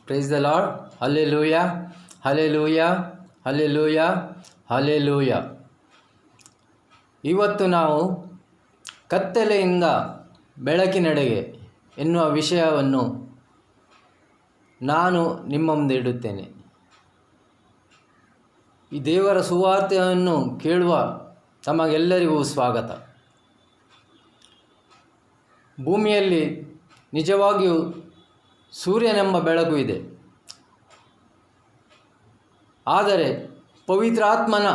Price the lord. Hallelujah, hallelujah, hallelujah, hallelujah. ಇವತ್ತು ನಾವು ಕತ್ತಲೆಯಿಂದ ಬೆಳಕಿನೆಡೆಗೆ ಎನ್ನುವ ವಿಷಯವನ್ನು ನಾನು ನಿಮ್ಮ ಮುಂದೆ ಇಡುತ್ತೇನೆ. ಈ ದೇವರ ಸುವಾರ್ತೆಯನ್ನು ಕೇಳುವ ತಮಗೆಲ್ಲರಿಗೂ ಸ್ವಾಗತ. ಭೂಮಿಯಲ್ಲಿ ನಿಜವಾಗಿಯೂ ಸೂರ್ಯನೆಂಬ ಬೆಳಕು ಇದೆ, ಆದರೆ ಪವಿತ್ರಾತ್ಮನ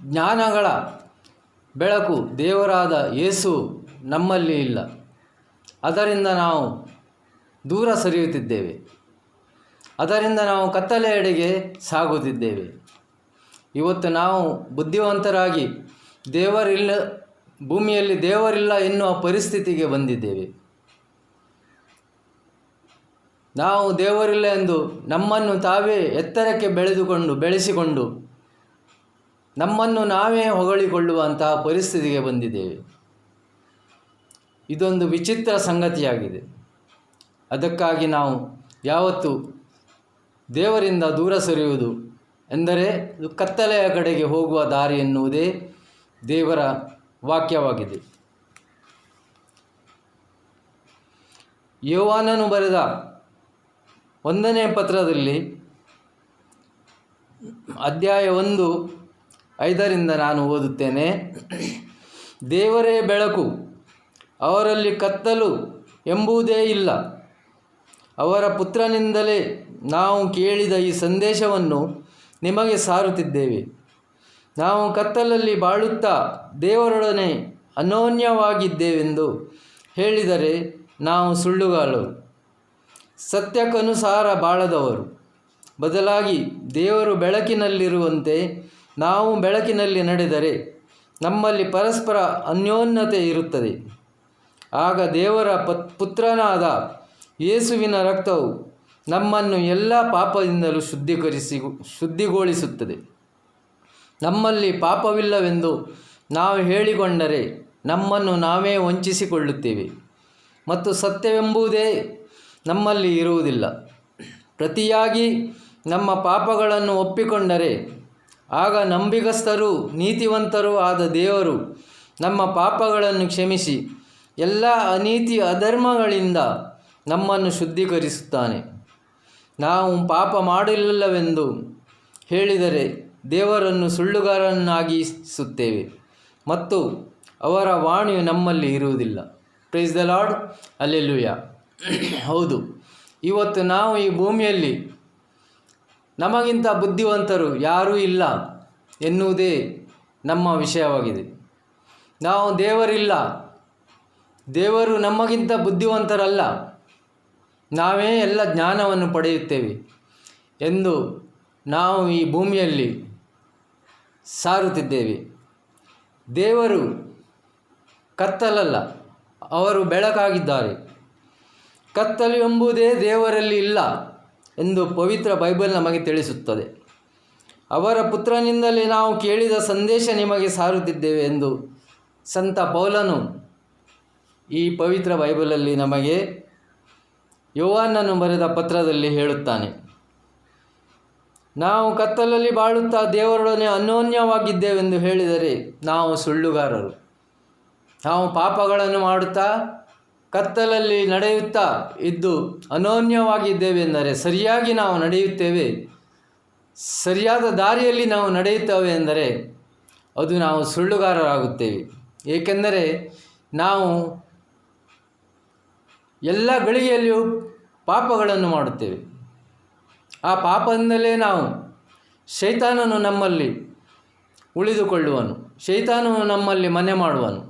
ಜ್ಞಾನಗಳ ಬೆಳಕು ದೇವರಾದ ಯೇಸು ನಮ್ಮಲ್ಲಿ ಇಲ್ಲ. ಅದರಿಂದ ನಾವು ದೂರ ಸರಿಯುತ್ತಿದ್ದೇವೆ, ಅದರಿಂದ ನಾವು ಕತ್ತಲೆಯೆಡೆಗೆ ಸಾಗುತ್ತಿದ್ದೇವೆ. ಇವತ್ತು ನಾವು ಬುದ್ಧಿವಂತರಾಗಿ ಭೂಮಿಯಲ್ಲಿ ದೇವರಿಲ್ಲ ಎನ್ನುವ ಪರಿಸ್ಥಿತಿಗೆ ಬಂದಿದ್ದೇವೆ. ನಾವು ದೇವರಿಲ್ಲ ಎಂದು ನಮ್ಮನ್ನು ತಾವೇ ಎತ್ತರಕ್ಕೆ ಬೆಳೆಸಿಕೊಂಡು ನಮ್ಮನ್ನು ನಾವೇ ಹೊಗಳಿಕೊಳ್ಳುವಂತಹ ಪರಿಸ್ಥಿತಿಗೆ ಬಂದಿದ್ದೇವೆ. ಇದೊಂದು ವಿಚಿತ್ರ ಸಂಗತಿಯಾಗಿದೆ. ಅದಕ್ಕಾಗಿ ನಾವು ಯಾವತ್ತು ದೇವರಿಂದ ದೂರ ಸರಿಯುವುದು ಎಂದರೆ ಕತ್ತಲೆಯ ಕಡೆಗೆ ಹೋಗುವ ದಾರಿ ಎನ್ನುವುದೇ ದೇವರ ವಾಕ್ಯವಾಗಿದೆ. ಯೋಹಾನನು ಬರೆದ 1ನೇ ಪತ್ರದಲ್ಲಿ ಅಧ್ಯಾಯ 1:5 ನಾನು ಓದುತ್ತೇನೆ. ದೇವರೇ ಬೆಳಕು, ಅವರಲ್ಲಿ ಕತ್ತಲು ಎಂಬುದೇ ಇಲ್ಲ. ಅವರ ಪುತ್ರನಿಂದಲೇ ನಾವು ಕೇಳಿದ ಈ ಸಂದೇಶವನ್ನು ನಿಮಗೆ ಸಾರುತ್ತಿದ್ದೇವೆ. ನಾವು ಕತ್ತಲಲ್ಲಿ ಬಾಳುತ್ತಾ ದೇವರೊಡನೆ ಅನ್ಯೋನ್ಯವಾಗಿದ್ದೇವೆಂದು ಹೇಳಿದರೆ ನಾವು ಸುಳ್ಳುಗಾರರು, ಸತ್ಯಕ್ಕನುಸಾರ ಬಾಳದವರು. ಬದಲಾಗಿ ದೇವರು ಬೆಳಕಿನಲ್ಲಿರುವಂತೆ ನಾವು ಬೆಳಕಿನಲ್ಲಿ ನಡೆದರೆ ನಮ್ಮಲ್ಲಿ ಪರಸ್ಪರ ಅನ್ಯೋನ್ಯತೆ ಇರುತ್ತದೆ. ಆಗ ದೇವರ ಪುತ್ರನಾದ ಯೇಸುವಿನ ರಕ್ತವು ನಮ್ಮನ್ನು ಎಲ್ಲ ಪಾಪದಿಂದಲೂ ಶುದ್ಧಿಗೊಳಿಸುತ್ತದೆ. ನಮ್ಮಲ್ಲಿ ಪಾಪವಿಲ್ಲವೆಂದು ನಾವು ಹೇಳಿಕೊಂಡರೆ ನಮ್ಮನ್ನು ನಾವೇ ವಂಚಿಸಿಕೊಳ್ಳುತ್ತೇವೆ ಮತ್ತು ಸತ್ಯವೆಂಬುದೇ ನಮ್ಮಲ್ಲಿ ಇರುವುದಿಲ್ಲ. ಪ್ರತಿಯಾಗಿ ನಮ್ಮ ಪಾಪಗಳನ್ನು ಒಪ್ಪಿಕೊಂಡರೆ ಆಗ ನಂಬಿಗಸ್ತರೂ ನೀತಿವಂತರೂ ಆದ ದೇವರು ನಮ್ಮ ಪಾಪಗಳನ್ನು ಕ್ಷಮಿಸಿ ಎಲ್ಲ ಅನೀತಿ ಅಧರ್ಮಗಳಿಂದ ನಮ್ಮನ್ನು ಶುದ್ಧೀಕರಿಸುತ್ತಾನೆ. ನಾವು ಪಾಪ ಮಾಡಿಲ್ಲವೆಂದು ಹೇಳಿದರೆ ದೇವರನ್ನು ಸುಳ್ಳುಗಾರನನ್ನಾಗಿಸುತ್ತೇವೆ ಮತ್ತು ಅವರ ವಾಣಿಯು ನಮ್ಮಲ್ಲಿ ಇರುವುದಿಲ್ಲ. Price the lord. ಹಲ್ಲೆಲೂಯ. ಹೌದು, ಇವತ್ತು ನಾವು ಈ ಭೂಮಿಯಲ್ಲಿ ನಮಗಿಂತ ಬುದ್ಧಿವಂತರು ಯಾರೂ ಇಲ್ಲ ಎನ್ನುವುದೇ ನಮ್ಮ ವಿಷಯವಾಗಿದೆ. ನಾವು ದೇವರಿಲ್ಲ, ದೇವರು ನಮಗಿಂತ ಬುದ್ಧಿವಂತರಲ್ಲ, ನಾವೇ ಎಲ್ಲ ಜ್ಞಾನವನ್ನು ಪಡೆಯುತ್ತೇವೆ ಎಂದು ನಾವು ಈ ಭೂಮಿಯಲ್ಲಿ ಸಾರುತ್ತಿದ್ದೇವೆ. ದೇವರು ಕತ್ತಲಲ್ಲ, ಅವರು ಬೆಳಕಾಗಿದ್ದಾರೆ. ಕತ್ತಲು ಎಂಬುದೇ ದೇವರಲ್ಲಿ ಇಲ್ಲ ಎಂದು ಪವಿತ್ರ ಬೈಬಲ್ ನಮಗೆ ತಿಳಿಸುತ್ತದೆ. ಅವರ ಪುತ್ರನಿಂದಲೇ ನಾವು ಕೇಳಿದ ಸಂದೇಶ ನಿಮಗೆ ಸಾರುತ್ತಿದ್ದೇವೆ ಎಂದು ಸಂತ ಪೌಲನು ಈ ಪವಿತ್ರ ಬೈಬಲಲ್ಲಿ ನಮಗೆ ಯೋಹಾನನು ಬರೆದ ಪತ್ರದಲ್ಲಿ ಹೇಳುತ್ತಾನೆ. ನಾವು ಕತ್ತಲಲ್ಲಿ ಬಾಳುತ್ತಾ ದೇವರೊಡನೆ ಅನ್ಯೋನ್ಯವಾಗಿದ್ದೇವೆಂದು ಹೇಳಿದರೆ ನಾವು ಸುಳ್ಳುಗಾರರು. ನಾವು ಪಾಪಗಳನ್ನು ಮಾಡುತ್ತಾ ಕತ್ತಲಲ್ಲಿ ನಡೆಯುತ್ತಾ ಇದ್ದು ಅನ್ಯೋನ್ಯವಾಗಿದ್ದೇವೆ ಎಂದರೆ ಸರಿಯಾಗಿ ನಾವು ನಡೆಯುತ್ತೇವೆ, ಸರಿಯಾದ ದಾರಿಯಲ್ಲಿ ನಾವು ನಡೆಯುತ್ತೇವೆ ಎಂದರೆ ಅದು ನಾವು ಸುಳ್ಳುಗಾರರಾಗುತ್ತೇವೆ. ಏಕೆಂದರೆ ನಾವು ಎಲ್ಲ ಗಳಿಗೆಯಲ್ಲಿಯೂ ಪಾಪಗಳನ್ನು ಮಾಡುತ್ತೇವೆ. ಆ ಪಾಪದಿಂದಲೇ ನಾವು ಶೈತಾನನು ನಮ್ಮಲ್ಲಿ ಉಳಿದುಕೊಳ್ಳುವನು, ಶೈತಾನನು ನಮ್ಮಲ್ಲಿ ಮನೆ ಮಾಡುವನು.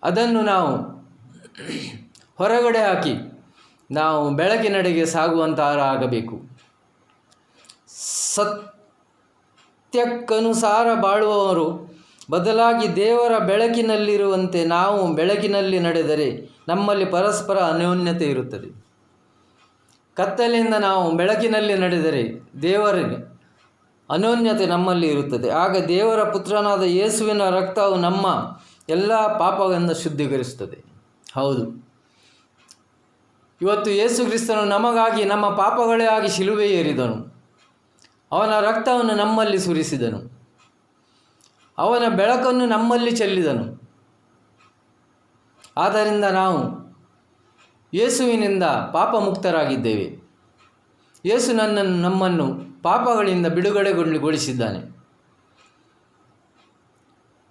ಅದನ್ನು ನಾವು ಹೊರಗಡೆ ಹಾಕಿ ನಾವು ಬೆಳಕಿನೆಡೆಗೆ ಸಾಗುವಂತಹರಾಗಬೇಕು. ಸತ್ಯಕ್ಕನುಸಾರ ಬಾಳುವವರು. ಬದಲಾಗಿ ದೇವರ ಬೆಳಕಿನಲ್ಲಿರುವಂತೆ ನಾವು ಬೆಳಕಿನಲ್ಲಿ ನಡೆದರೆ ನಮ್ಮಲ್ಲಿ ಪರಸ್ಪರ ಅನ್ಯೋನ್ಯತೆ ಇರುತ್ತದೆ. ಕತ್ತಲೆಯಿಂದ ನಾವು ಬೆಳಕಿನಲ್ಲಿ ನಡೆದರೆ ದೇವರಿಗೆ ಅನ್ಯೋನ್ಯತೆ ನಮ್ಮಲ್ಲಿ ಇರುತ್ತದೆ. ಆಗ ದೇವರ ಪುತ್ರನಾದ ಯೇಸುವಿನ ರಕ್ತವು ನಮ್ಮ ಎಲ್ಲ ಪಾಪಗಳಿಂದ ಶುದ್ಧೀಕರಿಸುತ್ತದೆ. ಹೌದು, ಇವತ್ತು ಯೇಸು ಕ್ರಿಸ್ತನು ನಮಗಾಗಿ ನಮ್ಮ ಪಾಪಗಳೇ ಆಗಿ ಶಿಲುಬೆ ಏರಿದನು. ಅವನ ರಕ್ತವನ್ನು ನಮ್ಮಲ್ಲಿ ಸುರಿಸಿದನು. ಅವನ ಬೆಳಕನ್ನು ನಮ್ಮಲ್ಲಿ ಚೆಲ್ಲಿದನು. ಆದ್ದರಿಂದ ನಾವು ಯೇಸುವಿನಿಂದ ಪಾಪ ಮುಕ್ತರಾಗಿದ್ದೇವೆ. ಯೇಸು ನಮ್ಮನ್ನು ಪಾಪಗಳಿಂದ ಬಿಡುಗಡೆಗೊಳಿಸಿದ್ದಾನೆ.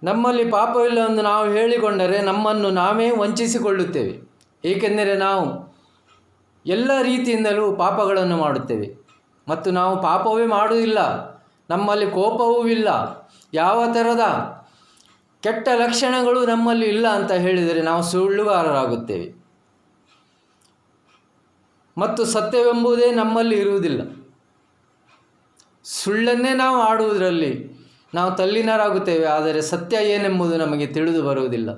ನಮ್ಮಲ್ಲಿ ಪಾಪವಿಲ್ಲವೆಂದು ನಾವು ಹೇಳಿಕೊಂಡರೆ ನಮ್ಮನ್ನು ನಾವೇ ವಂಚಿಸಿಕೊಳ್ಳುತ್ತೇವೆ. ಏಕೆಂದರೆ ನಾವು ಎಲ್ಲ ರೀತಿಯಿಂದಲೂ ಪಾಪಗಳನ್ನು ಮಾಡುತ್ತೇವೆ ಮತ್ತು ನಾವು ಪಾಪವೇ ಮಾಡುವುದಿಲ್ಲ. ನಮ್ಮಲ್ಲಿ ಕೋಪವೂ ಇಲ್ಲ, ಯಾವ ಥರದ ಕೆಟ್ಟ ಲಕ್ಷಣಗಳು ನಮ್ಮಲ್ಲಿ ಇಲ್ಲ ಅಂತ ಹೇಳಿದರೆ ನಾವು ಸುಳ್ಳುಗಾರರಾಗುತ್ತೇವೆ ಮತ್ತು ಸತ್ಯವೆಂಬುದೇ ನಮ್ಮಲ್ಲಿ ಇರುವುದಿಲ್ಲ. ಸುಳ್ಳನ್ನೇ ನಾವು ಆಡುವುದರಲ್ಲಿ ನಾವು ತಲ್ಲೀನರಾಗುತ್ತೇವೆ, ಆದರೆ ಸತ್ಯ ಏನೆಂಬುದು ನಮಗೆ ತಿಳಿದು ಬರುವುದಿಲ್ಲ.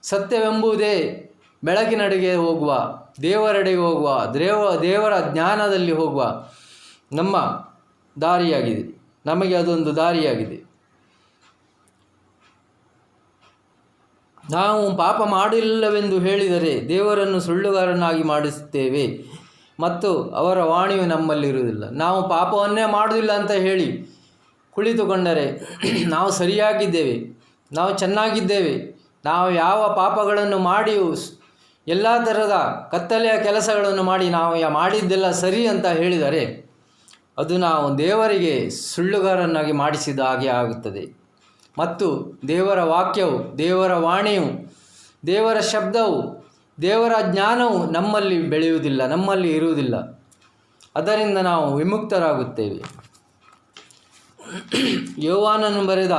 ಸತ್ಯವೆಂಬುದೇ ಬೆಳಕಿನಡೆಗೆ ಹೋಗುವ, ದೇವರೆಡೆಗೆ ಹೋಗುವ, ದೇವರ ಜ್ಞಾನದಲ್ಲಿ ಹೋಗುವ ನಮ್ಮ ದಾರಿಯಾಗಿದೆ. ನಮಗೆ ಅದೊಂದು ದಾರಿಯಾಗಿದೆ. ನಾವು ಪಾಪ ಮಾಡಿಲ್ಲವೆಂದು ಹೇಳಿದರೆ ದೇವರನ್ನು ಸುಳ್ಳುಗಾರನಾಗಿ ಮಾಡಿಸುತ್ತೇವೆ ಮತ್ತು ಅವರ ವಾಣಿಯು ನಮ್ಮಲ್ಲಿರುವುದಿಲ್ಲ. ನಾವು ಪಾಪವನ್ನೇ ಮಾಡುವುದಿಲ್ಲ ಅಂತ ಹೇಳಿ ಕುಳಿತುಕೊಂಡರೆ ನಾವು ಸರಿಯಾಗಿದ್ದೇವೆ, ನಾವು ಚೆನ್ನಾಗಿದ್ದೇವೆ, ನಾವು ಯಾವ ಪಾಪಗಳನ್ನು ಮಾಡಿಯೂ ಎಲ್ಲ ಥರದ ಕತ್ತಲೆಯ ಕೆಲಸಗಳನ್ನು ಮಾಡಿ ನಾವು ಮಾಡಿದ್ದೆಲ್ಲ ಸರಿ ಅಂತ ಹೇಳಿದರೆ ಅದು ನಾವು ದೇವರಿಗೆ ಸುಳ್ಳುಗಾರನಾಗಿ ಮಾಡಿಸಿದ ಹಾಗೆ ಆಗುತ್ತದೆ. ಮತ್ತು ದೇವರ ವಾಕ್ಯವು, ದೇವರ ವಾಣಿಯು, ದೇವರ ಶಬ್ದವು, ದೇವರ ಜ್ಞಾನವು ನಮ್ಮಲ್ಲಿ ಬೆಳೆಯುವುದಿಲ್ಲ, ನಮ್ಮಲ್ಲಿ ಇರುವುದಿಲ್ಲ. ಅದರಿಂದ ನಾವು ವಿಮುಕ್ತರಾಗುತ್ತೇವೆ. ಯೋಹಾನನು ಬರೆದ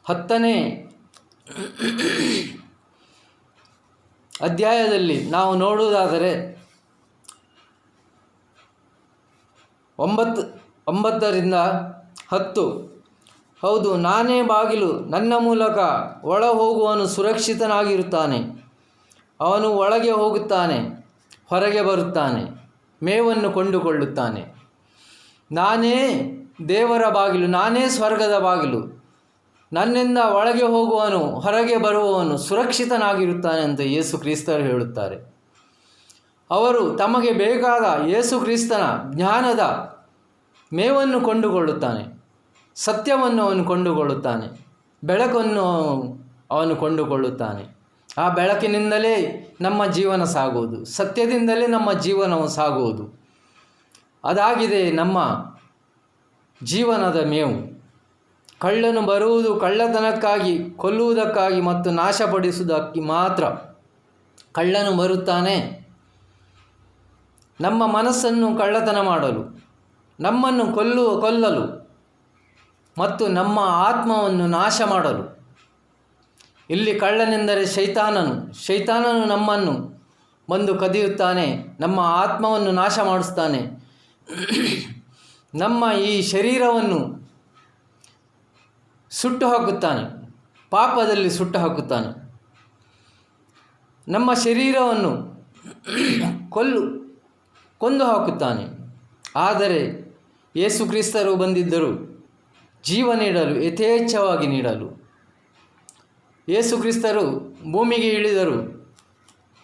10ನೇ ಅಧ್ಯಾಯದಲ್ಲಿ ನಾವು ನೋಡುವುದಾದರೆ 9ರಿಂದ 10, ಹೌದು, ನಾನೇ ಬಾಗಿಲು, ನನ್ನ ಮೂಲಕ ಒಳ ಹೋಗುವವನು ಸುರಕ್ಷಿತನಾಗಿರುತ್ತಾನೆ. ಅವನು ಒಳಗೆ ಹೋಗುತ್ತಾನೆ, ಹೊರಗೆ ಬರುತ್ತಾನೆ, ಮೇವನ್ನು ಕೊಂಡುಕೊಳ್ಳುತ್ತಾನೆ. ನಾನೇ ದೇವರ ಬಾಗಿಲು, ನಾನೇ ಸ್ವರ್ಗದ ಬಾಗಿಲು. ನನ್ನಿಂದ ಒಳಗೆ ಹೋಗುವವನು, ಹೊರಗೆ ಬರುವವನು ಸುರಕ್ಷಿತನಾಗಿರುತ್ತಾನೆ ಅಂತ ಯೇಸು ಕ್ರಿಸ್ತರು ಹೇಳುತ್ತಾರೆ. ಅವರು ತಮಗೆ ಬೇಕಾದ ಯೇಸು ಕ್ರಿಸ್ತನ ಜ್ಞಾನದ ಮೇವನ್ನು ಕೊಂಡುಕೊಳ್ಳುತ್ತಾನೆ, ಸತ್ಯವನ್ನು ಅವನು ಕೊಂಡುಕೊಳ್ಳುತ್ತಾನೆ, ಬೆಳಕನ್ನು ಅವನು ಕೊಂಡುಕೊಳ್ಳುತ್ತಾನೆ. ಆ ಬೆಳಕಿನಿಂದಲೇ ನಮ್ಮ ಜೀವನ ಸಾಗುವುದು, ಸತ್ಯದಿಂದಲೇ ನಮ್ಮ ಜೀವನವು ಸಾಗುವುದು. ಅದಾಗಿದೆ ನಮ್ಮ ಜೀವನದ ಮೇವು. ಕಳ್ಳನು ಬರುವುದು ಕಳ್ಳತನಕ್ಕಾಗಿ, ಕೊಲ್ಲುವುದಕ್ಕಾಗಿ ಮತ್ತು ನಾಶಪಡಿಸುವುದಕ್ಕೆ ಮಾತ್ರ. ಕಳ್ಳನು ಬರುತ್ತಾನೆ ನಮ್ಮ ಮನಸ್ಸನ್ನು ಕಳ್ಳತನ ಮಾಡಲು, ನಮ್ಮನ್ನು ಕೊಲ್ಲಲು ಮತ್ತು ನಮ್ಮ ಆತ್ಮವನ್ನು ನಾಶ ಮಾಡಲು. ಇಲ್ಲಿ ಕಳ್ಳನೆಂದರೆ ಶೈತಾನನು ನಮ್ಮನ್ನು ಬಂದು ಕದಿಯುತ್ತಾನೆ, ನಮ್ಮ ಆತ್ಮವನ್ನು ನಾಶ ಮಾಡಿಸ್ತಾನೆ, ನಮ್ಮ ಈ ಶರೀರವನ್ನು ಸುಟ್ಟು ಹಾಕುತ್ತಾನೆ, ಪಾಪದಲ್ಲಿ ಸುಟ್ಟು ಹಾಕುತ್ತಾನೆ. ನಮ್ಮ ಶರೀರವನ್ನು ಕೊಂದು ಹಾಕುತ್ತಾನೆ. ಆದರೆ ಯೇಸು ಕ್ರಿಸ್ತರು ಬಂದಿದ್ದರು ಜೀವ ನೀಡಲು, ಯಥೇಚ್ಛವಾಗಿ ನೀಡಲು. ಯೇಸು ಕ್ರಿಸ್ತರು ಭೂಮಿಗೆ ಇಳಿದರು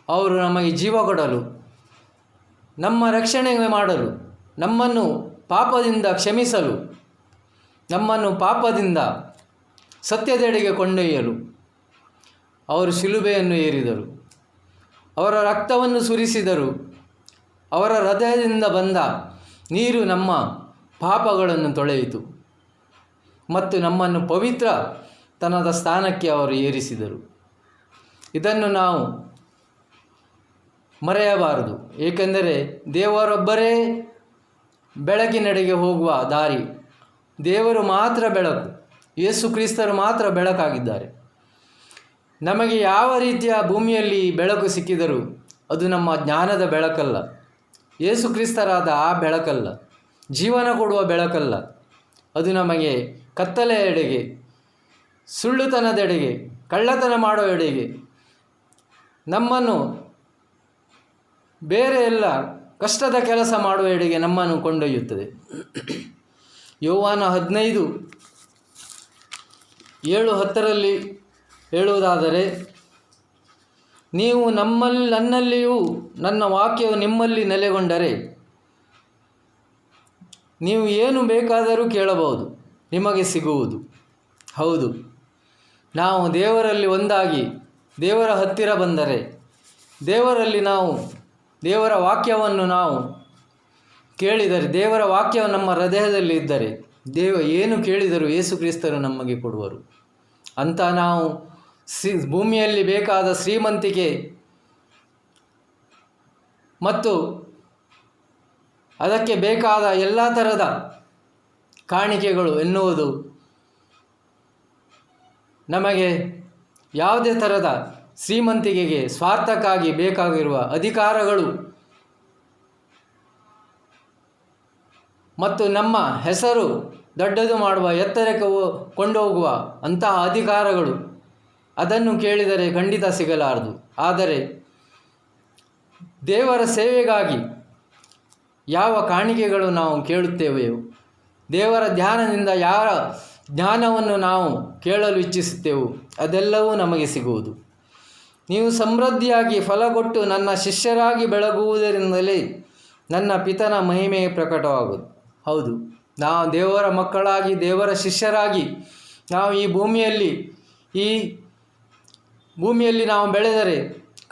ಅವರು ನಮಗೆ ಜೀವ ಕೊಡಲು, ನಮ್ಮ ರಕ್ಷಣೆ ಮಾಡಲು, ನಮ್ಮನ್ನು ಪಾಪದಿಂದ ಕ್ಷಮಿಸಲು, ನಮ್ಮನ್ನು ಪಾಪದಿಂದ ಸತ್ಯದೆಡೆಗೆ ಕೊಂಡೊಯ್ಯಲು ಅವರು ಶಿಲುಬೆಯನ್ನು ಏರಿದರು. ಅವರ ರಕ್ತವನ್ನು ಸುರಿಸಿದರು. ಅವರ ಹೃದಯದಿಂದ ಬಂದ ನೀರು ನಮ್ಮ ಪಾಪಗಳನ್ನು ತೊಳೆಯಿತು ಮತ್ತು ನಮ್ಮನ್ನು ಪವಿತ್ರತನದ ಸ್ಥಾನಕ್ಕೆ ಅವರು ಏರಿಸಿದರು. ಇದನ್ನು ನಾವು ಮರೆಯಬಾರದು. ಏಕೆಂದರೆ ದೇವರೊಬ್ಬರೇ ಬೆಳಕಿನೆಡೆಗೆ ಹೋಗುವ ದಾರಿ. ದೇವರು ಮಾತ್ರ ಬೆಳಕು, ಯೇಸು ಕ್ರಿಸ್ತರು ಮಾತ್ರ ಬೆಳಕಾಗಿದ್ದಾರೆ. ನಮಗೆ ಯಾವ ರೀತಿಯ ಭೂಮಿಯಲ್ಲಿ ಬೆಳಕು ಸಿಕ್ಕಿದರೂ ಅದು ನಮ್ಮ ಜ್ಞಾನದ ಬೆಳಕಲ್ಲ, ಯೇಸು ಕ್ರಿಸ್ತರಾದ ಆ ಬೆಳಕಲ್ಲ, ಜೀವನ ಕೊಡುವ ಬೆಳಕಲ್ಲ. ಅದು ನಮಗೆ ಕತ್ತಲೆಯ ಎಡೆಗೆ, ಸುಳ್ಳುತನದೆಡೆಗೆ, ಕಳ್ಳತನ ಮಾಡೋ ಎಡೆಗೆ, ನಮ್ಮನ್ನು ಬೇರೆ ಎಲ್ಲ ಕಷ್ಟದ ಕೆಲಸ ಮಾಡುವ ಎಡೆಗೆ ನಮ್ಮನ್ನು ಕೊಂಡೊಯ್ಯುತ್ತದೆ. ಯೋಹಾನ 15:7-10 ಹೇಳುವುದಾದರೆ, ನೀವು ನನ್ನಲ್ಲಿಯೂ ನನ್ನ ವಾಕ್ಯವು ನಿಮ್ಮಲ್ಲಿ ನೆಲೆಗೊಂಡರೆ ನೀವು ಏನು ಬೇಕಾದರೂ ಕೇಳಬಹುದು, ನಿಮಗೆ ಸಿಗುವುದು. ಹೌದು, ನಾವು ದೇವರಲ್ಲಿ ಒಂದಾಗಿ ದೇವರ ಹತ್ತಿರ ಬಂದರೆ, ದೇವರಲ್ಲಿ ನಾವು ದೇವರ ವಾಕ್ಯವನ್ನು ನಾವು ಕೇಳಿದರೆ, ದೇವರ ವಾಕ್ಯವು ನಮ್ಮ ಹೃದಯದಲ್ಲಿ ಇದ್ದರೆ ಏನು ಕೇಳಿದರೂ ಯೇಸು ಕ್ರಿಸ್ತರು ನಮಗೆ ಕೊಡುವರು. ಅಂತ ನಾವು ಭೂಮಿಯಲ್ಲಿ ಬೇಕಾದ ಶ್ರೀಮಂತಿಕೆ ಮತ್ತು ಅದಕ್ಕೆ ಬೇಕಾದ ಎಲ್ಲ ಥರದ ಕಾಣಿಕೆಗಳು ಎನ್ನುವುದು ನಮಗೆ ಯಾವುದೇ ಥರದ ಶ್ರೀಮಂತಿಕೆಗೆ ಸ್ವಾರ್ಥಕ್ಕಾಗಿ ಬೇಕಾಗಿರುವ ಅಧಿಕಾರಗಳು ಮತ್ತು ನಮ್ಮ ಹೆಸರು ದೊಡ್ಡದು ಮಾಡುವ ಎತ್ತರಕ್ಕೆ ಕೊಂಡೋಗುವ ಅಂತಹ ಅಧಿಕಾರಗಳು ಅದನ್ನು ಕೇಳಿದರೆ ಖಂಡಿತ ಸಿಗಲಾರದು. ಆದರೆ ದೇವರ ಸೇವೆಗಾಗಿ ಯಾವ ಕಾಣಿಕೆಗಳು ನಾವು ಕೇಳುತ್ತೇವೆಯೋ, ದೇವರ ಧ್ಯಾನದಿಂದ ಯಾವ ಜ್ಞಾನವನ್ನು ನಾವು ಕೇಳಲು ಇಚ್ಛಿಸುತ್ತೇವೋ ಅದೆಲ್ಲವೂ ನಮಗೆ ಸಿಗುವುದು. ನೀವು ಸಮೃದ್ಧಿಯಾಗಿ ಫಲಗೊಟ್ಟು ನನ್ನ ಶಿಷ್ಯರಾಗಿ ಬೆಳಗುವುದರಿಂದಲೇ ನನ್ನ ಪಿತನ ಮಹಿಮೆ ಪ್ರಕಟವಾಗುವುದು. ಹೌದು, ನಾವು ದೇವರ ಮಕ್ಕಳಾಗಿ ದೇವರ ಶಿಷ್ಯರಾಗಿ ನಾವು ಈ ಭೂಮಿಯಲ್ಲಿ ನಾವು ಬೆಳೆದರೆ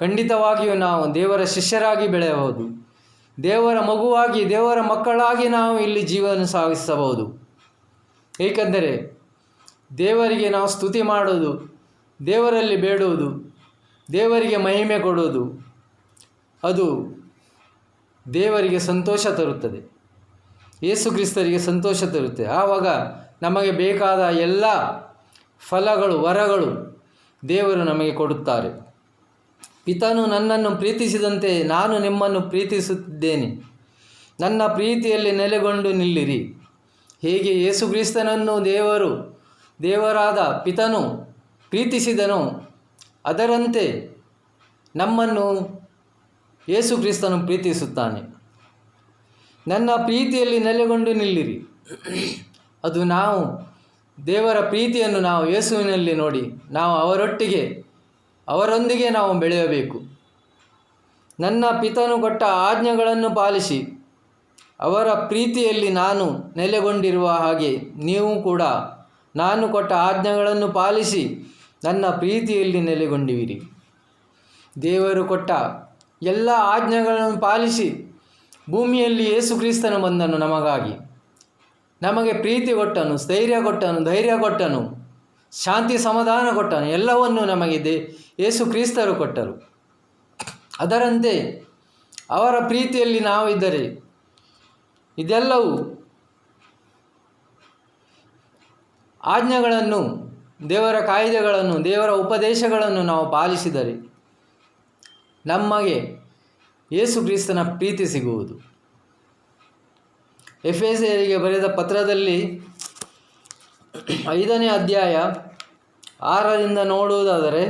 ಖಂಡಿತವಾಗಿಯೂ ನಾವು ದೇವರ ಶಿಷ್ಯರಾಗಿ ಬೆಳೆಯಬಹುದು. ದೇವರ ಮಗುವಾಗಿ ದೇವರ ಮಕ್ಕಳಾಗಿ ನಾವು ಇಲ್ಲಿ ಜೀವನ ಸಾಗಿಸಬಹುದು. ಏಕೆಂದರೆ ದೇವರಿಗೆ ನಾವು ಸ್ತುತಿ ಮಾಡೋದು, ದೇವರಲ್ಲಿ ಬೇಡುವುದು, ದೇವರಿಗೆ ಮಹಿಮೆ ಕೊಡುವುದು, ಅದು ದೇವರಿಗೆ ಸಂತೋಷ ತರುತ್ತದೆ, ಯೇಸು ಕ್ರಿಸ್ತರಿಗೆ ಸಂತೋಷ ತರುತ್ತೆ. ಆವಾಗ ನಮಗೆ ಬೇಕಾದ ಎಲ್ಲ ಫಲಗಳು, ವರಗಳು ದೇವರು ನಮಗೆ ಕೊಡುತ್ತಾರೆ. ಪಿತನು ನನ್ನನ್ನು ಪ್ರೀತಿಸಿದಂತೆ ನಾನು ನಿಮ್ಮನ್ನು ಪ್ರೀತಿಸುತ್ತಿದ್ದೇನೆ, ನನ್ನ ಪ್ರೀತಿಯಲ್ಲಿ ನೆಲೆಗೊಂಡು ನಿಲ್ಲಿರಿ. ಹೇಗೆ ಯೇಸು ಕ್ರಿಸ್ತನನ್ನು ದೇವರಾದ ಪಿತನು ಪ್ರೀತಿಸಿದನು, ಅದರಂತೆ ನಮ್ಮನ್ನು ಯೇಸು ಕ್ರಿಸ್ತನು ಪ್ರೀತಿಸುತ್ತಾನೆ. ನನ್ನ ಪ್ರೀತಿಯಲ್ಲಿ ನೆಲೆಗೊಂಡು ನಿಲ್ಲಿರಿ. ಅದು ನಾವು ದೇವರ ಪ್ರೀತಿಯನ್ನು ನಾವು ಯೇಸುವಿನಲ್ಲಿ ನೋಡಿ ನಾವು ಅವರೊಂದಿಗೆ ನಾವು ಬೆಳೆಯಬೇಕು. ನನ್ನ ಪಿತನು ಕೊಟ್ಟ ಆಜ್ಞೆಗಳನ್ನು ಪಾಲಿಸಿ ಅವರ ಪ್ರೀತಿಯಲ್ಲಿ ನಾನು ನೆಲೆಗೊಂಡಿರುವ ಹಾಗೆ ನೀವು ಕೂಡ ನಾನು ಕೊಟ್ಟ ಆಜ್ಞೆಗಳನ್ನು ಪಾಲಿಸಿ ನನ್ನ ಪ್ರೀತಿಯಲ್ಲಿ ನೆಲೆಗೊಂಡಿವಿರಿ. ದೇವರು ಕೊಟ್ಟ ಎಲ್ಲ ಆಜ್ಞೆಗಳನ್ನು ಪಾಲಿಸಿ ಭೂಮಿಯಲ್ಲಿ ಯೇಸು ಕ್ರಿಸ್ತನು ಬಂದನು ನಮಗಾಗಿ. ನಮಗೆ ಪ್ರೀತಿ ಕೊಟ್ಟನು, ಸ್ಥೈರ್ಯ ಕೊಟ್ಟನು, ಧೈರ್ಯ ಕೊಟ್ಟನು, ಶಾಂತಿ ಸಮಾಧಾನ ಕೊಟ್ಟನು. ಎಲ್ಲವನ್ನು ನಮಗೆ ಯೇಸು ಕ್ರಿಸ್ತರು ಕೊಟ್ಟರು. ಅದರಂತೆ ಅವರ ಪ್ರೀತಿಯಲ್ಲಿ ನಾವು ಇದ್ದರೆ ಇದೆಲ್ಲವೂ ಆಜ್ಞೆಗಳನ್ನು, ದೇವರ ಕಾಯ್ದೆಗಳನ್ನು, ದೇವರ ಉಪದೇಶಗಳನ್ನು ನಾವು ಪಾಲಿಸಿದರೆ ನಮಗೆ ಯೇಸು ಕ್ರಿಸ್ತನ ಪ್ರೀತಿ ಸಿಗುವುದು. ಎಫೆಸರಿಗೆ ಬರೆದ ಪತ್ರದಲ್ಲಿ 5ನೇ ಅಧ್ಯಾಯ 6ರಿಂದ ನೋಡುವುದಾದರೆ,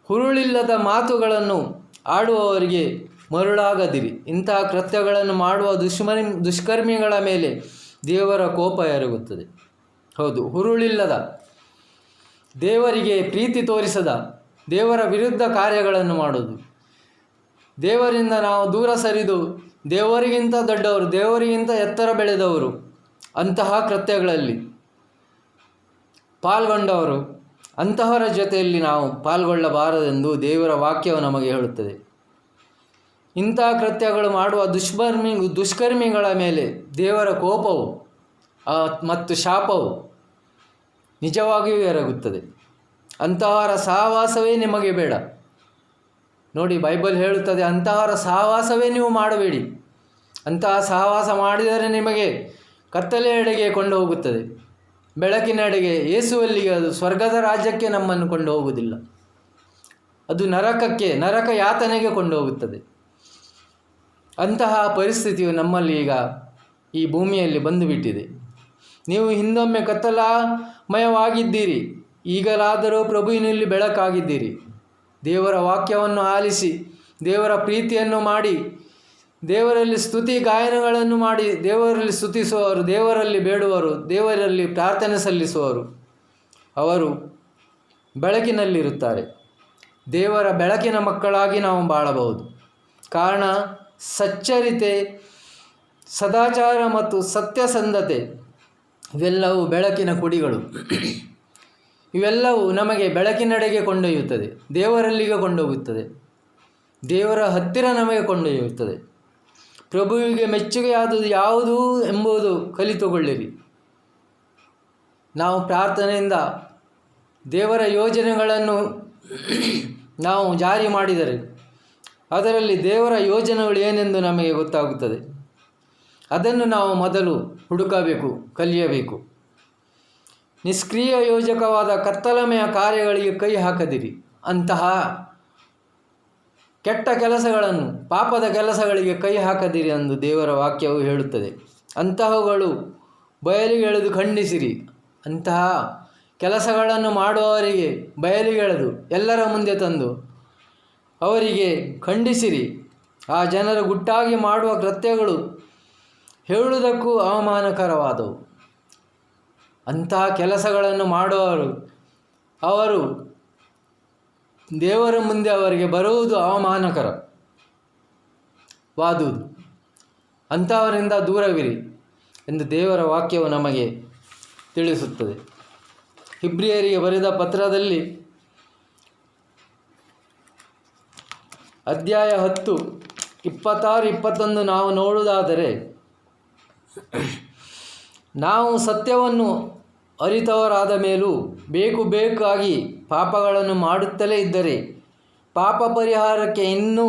ಹುರುಳಿಲ್ಲದ ಮಾತುಗಳನ್ನು ಆಡುವವರಿಗೆ ಮರುಳಾಗದಿರಿ. ಇಂತಹ ಕೃತ್ಯಗಳನ್ನು ಮಾಡುವ ದುಷ್ಕರ್ಮಿಗಳ ಮೇಲೆ ದೇವರ ಕೋಪ ಎರಗುತ್ತದೆ. ಹೌದು, ಹುರುಳಿಲ್ಲದ, ದೇವರಿಗೆ ಪ್ರೀತಿ ತೋರಿಸದ, ದೇವರ ವಿರುದ್ಧ ಕಾರ್ಯಗಳನ್ನು ಮಾಡೋದು, ದೇವರಿಂದ ನಾವು ದೂರ ಸರಿದು ದೇವರಿಗಿಂತ ದೊಡ್ಡವರು, ದೇವರಿಗಿಂತ ಎತ್ತರ ಬೆಳೆದವರು ಅಂತಹ ಕೃತ್ಯಗಳಲ್ಲಿ ಪಾಲ್ಗೊಂಡವರು, ಅಂತಹವರ ಜೊತೆಯಲ್ಲಿ ನಾವು ಪಾಲ್ಗೊಳ್ಳಬಾರದೆಂದು ದೇವರ ವಾಕ್ಯವು ನಮಗೆ ಹೇಳುತ್ತದೆ. ಇಂತಹ ಕೃತ್ಯಗಳು ಮಾಡುವ ದುಷ್ಕರ್ಮಿಗಳ ಮೇಲೆ ದೇವರ ಕೋಪವು ಮತ್ತು ಶಾಪವು ನಿಜವಾಗಿಯೂ ಎರಗುತ್ತದೆ. ಅಂತಹವರ ಸಹವಾಸವೇ ನಿಮಗೆ ಬೇಡ. ನೋಡಿ, ಬೈಬಲ್ ಹೇಳುತ್ತದೆ, ಅಂತಹವರ ಸಹವಾಸವೇ ನೀವು ಮಾಡಬೇಡಿ. ಅಂತಹ ಸಹವಾಸ ಮಾಡಿದರೆ ನಿಮಗೆ ಕತ್ತಲೆಯೆಡೆಗೆ ಕೊಂಡು ಹೋಗುತ್ತದೆ, ಬೆಳಕಿನೆಡೆಗೆ, ಯೇಸುವಲ್ಲಿಗೆ, ಅದು ಸ್ವರ್ಗದ ರಾಜ್ಯಕ್ಕೆ ನಮ್ಮನ್ನು ಕೊಂಡು ಹೋಗುವುದಿಲ್ಲ. ಅದು ನರಕ ಯಾತನೆಗೆ ಕೊಂಡು ಹೋಗುತ್ತದೆ. ಅಂತಹ ಪರಿಸ್ಥಿತಿಯು ನಮ್ಮಲ್ಲಿ ಈಗ ಈ ಭೂಮಿಯಲ್ಲಿ ಬಂದುಬಿಟ್ಟಿದೆ. ನೀವು ಹಿಂದೊಮ್ಮೆ ಕತ್ತಲಮಯವಾಗಿದ್ದೀರಿ, ಈಗಲಾದರೂ ಪ್ರಭುವಿನಲ್ಲಿ ಬೆಳಕಾಗಿದ್ದೀರಿ. ದೇವರ ವಾಕ್ಯವನ್ನು ಆಲಿಸಿ, ದೇವರ ಪ್ರೀತಿಯನ್ನು ಮಾಡಿ, ದೇವರಲ್ಲಿ ಸ್ತುತಿ ಗಾಯನಗಳನ್ನು ಮಾಡಿ, ದೇವರಲ್ಲಿ ಸ್ತುತಿಸುವವರು, ದೇವರಲ್ಲಿ ಬೇಡುವರು, ದೇವರಲ್ಲಿ ಪ್ರಾರ್ಥನೆ ಸಲ್ಲಿಸುವರು, ಅವರು ಬೆಳಕಿನಲ್ಲಿರುತ್ತಾರೆ. ದೇವರ ಬೆಳಕಿನ ಮಕ್ಕಳಾಗಿ ನಾವು ಬಾಳಬಹುದು. ಕಾರಣ ಸಚ್ಚರಿತೆ, ಸದಾಚಾರ ಮತ್ತು ಸತ್ಯಸಂಧತೆ ಇವೆಲ್ಲವೂ ಬೆಳಕಿನ ಕುಡಿಗಳು. ಇವೆಲ್ಲವೂ ನಮಗೆ ಬೆಳಕಿನೆಡೆಗೆ ಕೊಂಡೊಯ್ಯುತ್ತದೆ, ದೇವರಲ್ಲಿಗೆ ಕೊಂಡೋಗುತ್ತದೆ, ದೇವರ ಹತ್ತಿರ ನಮಗೆ ಕೊಂಡೊಯ್ಯುತ್ತದೆ. ಪ್ರಭುವಿಗೆ ಮೆಚ್ಚುಗೆಯಾದುದು ಯಾವುದು ಎಂಬುದು ಕಲಿತುಕೊಳ್ಳಿರಿ. ನಾವು ಪ್ರಾರ್ಥನೆಯಿಂದ ದೇವರ ಯೋಜನೆಗಳನ್ನು ನಾವು ಜಾರಿ ಮಾಡಿದರೆ ಅದರಲ್ಲಿ ದೇವರ ಯೋಜನೆಗಳು ಏನೆಂದು ನಮಗೆ ಗೊತ್ತಾಗುತ್ತದೆ. ಅದನ್ನು ನಾವು ಮೊದಲು ಹುಡುಕಬೇಕು, ಕಲಿಯಬೇಕು. ನಿಷ್ಕ್ರಿಯ ಯೋಜಕವಾದ ಕತ್ತಲಮೆಯ ಕಾರ್ಯಗಳಿಗೆ ಕೈ ಹಾಕದಿರಿ. ಅಂತಹ ಕೆಟ್ಟ ಕೆಲಸಗಳನ್ನು, ಪಾಪದ ಕೆಲಸಗಳಿಗೆ ಕೈ ಹಾಕದಿರಿ ಎಂದು ದೇವರ ವಾಕ್ಯವು ಹೇಳುತ್ತದೆ. ಅಂತಹವುಗಳು ಬಯಲಿಗೆಳೆದು ಖಂಡಿಸಿರಿ. ಅಂತಹ ಕೆಲಸಗಳನ್ನು ಮಾಡುವವರಿಗೆ ಬಯಲಿಗೆಳೆದು ಎಲ್ಲರ ಮುಂದೆ ತಂದು ಅವರಿಗೆ ಖಂಡಿಸಿರಿ. ಆ ಜನರು ಗುಟ್ಟಾಗಿ ಮಾಡುವ ಕೃತ್ಯಗಳು ಹೇಳುವುದಕ್ಕೂ ಅವಮಾನಕರವಾದವು. ಅಂತಹ ಕೆಲಸಗಳನ್ನು ಮಾಡುವವರು ಅವರು ದೇವರ ಮುಂದೆ ಅವರಿಗೆ ಬರುವುದು ಅವಮಾನಕರವಾದುದು. ಅಂಥವರಿಂದ ದೂರವಿರಿ ಎಂದು ದೇವರ ವಾಕ್ಯವು ನಮಗೆ ತಿಳಿಸುತ್ತದೆ. ಇಬ್ರಿಯರಿಗೆ ಬರೆದ ಪತ್ರದಲ್ಲಿ ಅಧ್ಯಾಯ 10 26-21 ನಾವು ನೋಡುವುದಾದರೆ, ನಾವು ಸತ್ಯವನ್ನು ಅರಿತವರಾದ ಮೇಲೂ ಬೇಕಾಗಿ ಪಾಪಗಳನ್ನು ಮಾಡುತ್ತಲೇ ಇದ್ದರೆ ಪಾಪ ಪರಿಹಾರಕ್ಕೆ ಇನ್ನೂ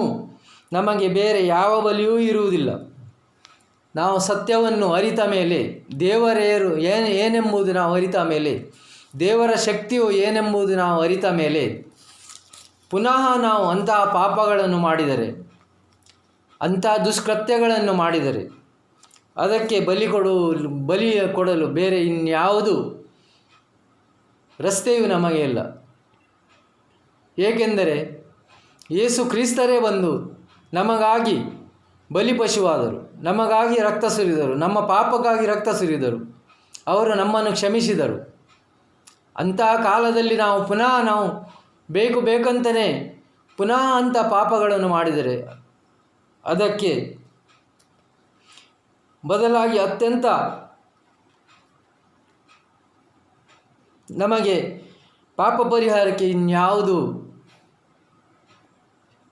ನಮಗೆ ಬೇರೆ ಯಾವ ಬಲಿಯೂ ಇರುವುದಿಲ್ಲ. ನಾವು ಸತ್ಯವನ್ನು ಅರಿತ ಮೇಲೆ, ದೇವರೇರು ಏನೆಂಬುದು ನಾವು ಅರಿತ ಮೇಲೆ, ದೇವರ ಶಕ್ತಿಯು ಏನೆಂಬುದು ನಾವು ಅರಿತ ಮೇಲೆ ಪುನಃ ನಾವು ಅಂತಹ ಪಾಪಗಳನ್ನು ಮಾಡಿದರೆ, ಅಂತಹ ದುಷ್ಕೃತ್ಯಗಳನ್ನು ಮಾಡಿದರೆ ಅದಕ್ಕೆ ಬಲಿ ಕೊಡಲು ಬೇರೆ ಇನ್ಯಾವುದು ರಸ್ತೆಯು ನಮಗೆ ಇಲ್ಲ. ಏಕೆಂದರೆ ಯೇಸು ಕ್ರಿಸ್ತರೇ ಬಂದು ನಮಗಾಗಿ ಬಲಿಪಶುವಾದರು, ನಮಗಾಗಿ ರಕ್ತ ಸುರಿದರು, ನಮ್ಮ ಪಾಪಕ್ಕಾಗಿ ರಕ್ತ ಸುರಿದರು, ಅವರು ನಮ್ಮನ್ನು ಕ್ಷಮಿಸಿದರು. ಅಂತಹ ಕಾಲದಲ್ಲಿ ನಾವು ಬೇಕಂತಲೇ ಪುನಃ ಅಂಥ ಪಾಪಗಳನ್ನು ಮಾಡಿದರೆ ಅದಕ್ಕೆ ಬದಲಾಗಿ ಅತ್ಯಂತ ನಮಗೆ ಪಾಪ ಪರಿಹಾರಕ್ಕೆ ಇನ್ಯಾವುದು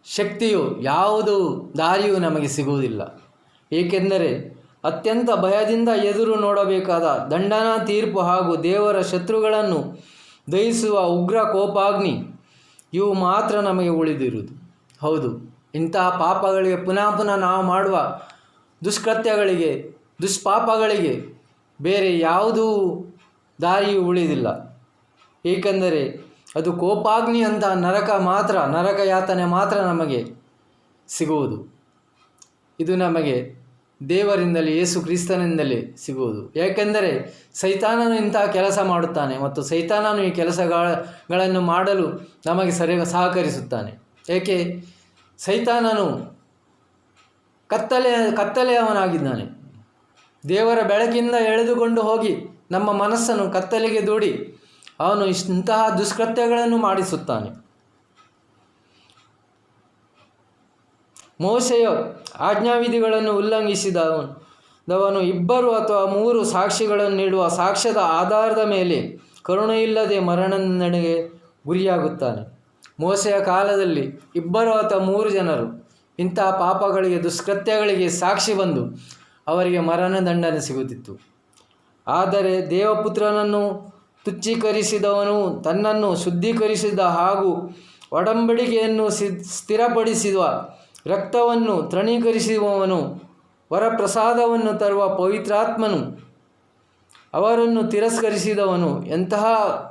ಶಕ್ತಿಯು, ಯಾವುದು ದಾರಿಯೂ ನಮಗೆ ಸಿಗುವುದಿಲ್ಲ. ಏಕೆಂದರೆ ಅತ್ಯಂತ ಭಯದಿಂದ ಎದುರು ನೋಡಬೇಕಾದ ದಂಡನಾ ತೀರ್ಪು ಹಾಗೂ ದೇವರ ಶತ್ರುಗಳನ್ನು ದಹಿಸುವ ಉಗ್ರ ಕೋಪಾಗ್ನಿ ಇವು ಮಾತ್ರ ನಮಗೆ ಉಳಿದಿರುವುದು. ಹೌದು, ಇಂತಹ ಪಾಪಗಳಿಗೆ ಪುನಃ ನಾವು ಮಾಡುವ ದುಷ್ಕೃತ್ಯಗಳಿಗೆ, ದುಷ್ಪಾಪಗಳಿಗೆ ಬೇರೆ ಯಾವುದೂ ದಾರಿಯೂ ಉಳಿದಿಲ್ಲ. ಏಕೆಂದರೆ ಅದು ಕೋಪಾಗ್ನಿ ಅಂತ ನರಕ ಯಾತನೆ ಮಾತ್ರ ನಮಗೆ ಸಿಗುವುದು. ಇದು ನಮಗೆ ದೇವರಿಂದಲೇ, ಯೇಸು ಕ್ರಿಸ್ತನಿಂದಲೇ ಸಿಗುವುದು. ಏಕೆಂದರೆ ಸೈತಾನನು ಇಂತಹ ಕೆಲಸ ಮಾಡುತ್ತಾನೆ ಮತ್ತು ಸೈತಾನನು ಈ ಕೆಲಸಗಳನ್ನು ಮಾಡಲು ನಮಗೆ ಸಹಕರಿಸುತ್ತಾನೆ. ಏಕೆ? ಸೈತಾನನು ಕತ್ತಲೆಯವನಾಗಿದ್ದಾನೆ. ದೇವರ ಬೆಳಕಿಂದ ಎಳೆದುಕೊಂಡು ಹೋಗಿ ನಮ್ಮ ಮನಸ್ಸನ್ನು ಕತ್ತಲೆಗೆ ದೂಡಿ ಅವನು ಇಂತಹ ದುಷ್ಕೃತ್ಯಗಳನ್ನು ಮಾಡಿಸುತ್ತಾನೆ. ಮೋಶೆಯ ಆಜ್ಞಾವಿಧಿಗಳನ್ನು ಉಲ್ಲಂಘಿಸಿದವನು 2 ಅಥವಾ 3 ಸಾಕ್ಷಿಗಳನ್ನು ನೀಡುವ ಸಾಕ್ಷ್ಯದ ಆಧಾರದ ಮೇಲೆ ಕರುಣೆಯಿಲ್ಲದೆ ಮರಣದಂಡನೆಗೆ ಗುರಿಯಾಗುತ್ತಾನೆ. ಮೋಶೆಯ ಕಾಲದಲ್ಲಿ 2 ಅಥವಾ 3 ಜನರು ಇಂತಹ ಪಾಪಗಳಿಗೆ, ದುಷ್ಕೃತ್ಯಗಳಿಗೆ ಸಾಕ್ಷಿ ಬಂದು ಅವರಿಗೆ ಮರಣದಂಡನೆ ಸಿಗುತ್ತಿತ್ತು. ಆದರೆ ದೇವಪುತ್ರನನ್ನು ತುಚ್ಛೀಕರಿಸಿದವನು, ತನ್ನನ್ನು ಶುದ್ಧೀಕರಿಸಿದ ಹಾಗೂ ಒಡಂಬಡಿಕೆಯನ್ನು ಸ್ಥಿರಪಡಿಸಿದ ರಕ್ತವನ್ನು ತೃಣೀಕರಿಸುವವನು, ವರಪ್ರಸಾದವನ್ನು ತರುವ ಪವಿತ್ರಾತ್ಮನು ಅವರನ್ನು ತಿರಸ್ಕರಿಸಿದವನು ಎಂತಹ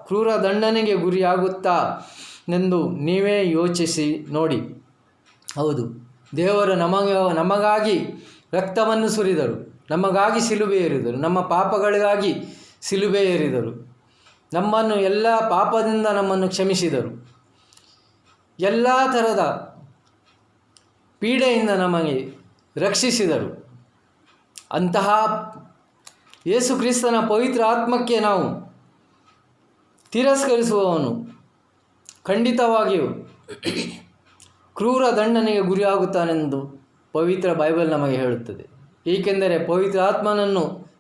ಕ್ರೂರ ದಂಡನೆಗೆ ಗುರಿಯಾಗುತ್ತಾನೆಂದು ನೀವೇ ಯೋಚಿಸಿ ನೋಡಿ. ಹೌದು, ದೇವರು ನಮಗಾಗಿ ರಕ್ತವನ್ನು ಸುರಿದರು, ನಮಗಾಗಿ ಶಿಲುಬೆ ಏರಿದರು, ನಮ್ಮ ಪಾಪಗಳಿಗಾಗಿ ಶಿಲುಬೆ ಏರಿದರು, ನಮ್ಮನ್ನು ಎಲ್ಲ ಪಾಪದಿಂದ ನಮ್ಮನ್ನು ಕ್ಷಮಿಸಿದರು, ಎಲ್ಲ ಥರದ ಪೀಡೆಯಿಂದ ನಮಗೆ ರಕ್ಷಿಸಿದರು. ಅಂತಹ ಯೇಸು ಕ್ರಿಸ್ತನ ಪವಿತ್ರ ಆತ್ಮಕ್ಕೆ ನಾವು ತಿರಸ್ಕರಿಸುವವನು ಖಂಡಿತವಾಗಿಯೂ ಕ್ರೂರ ದಂಡನೆಗೆ ಗುರಿಯಾಗುತ್ತಾನೆಂದು ಪವಿತ್ರ ಬೈಬಲ್ ನಮಗೆ ಹೇಳುತ್ತದೆ. ಏಕೆಂದರೆ ಪವಿತ್ರ ಆತ್ಮನನ್ನು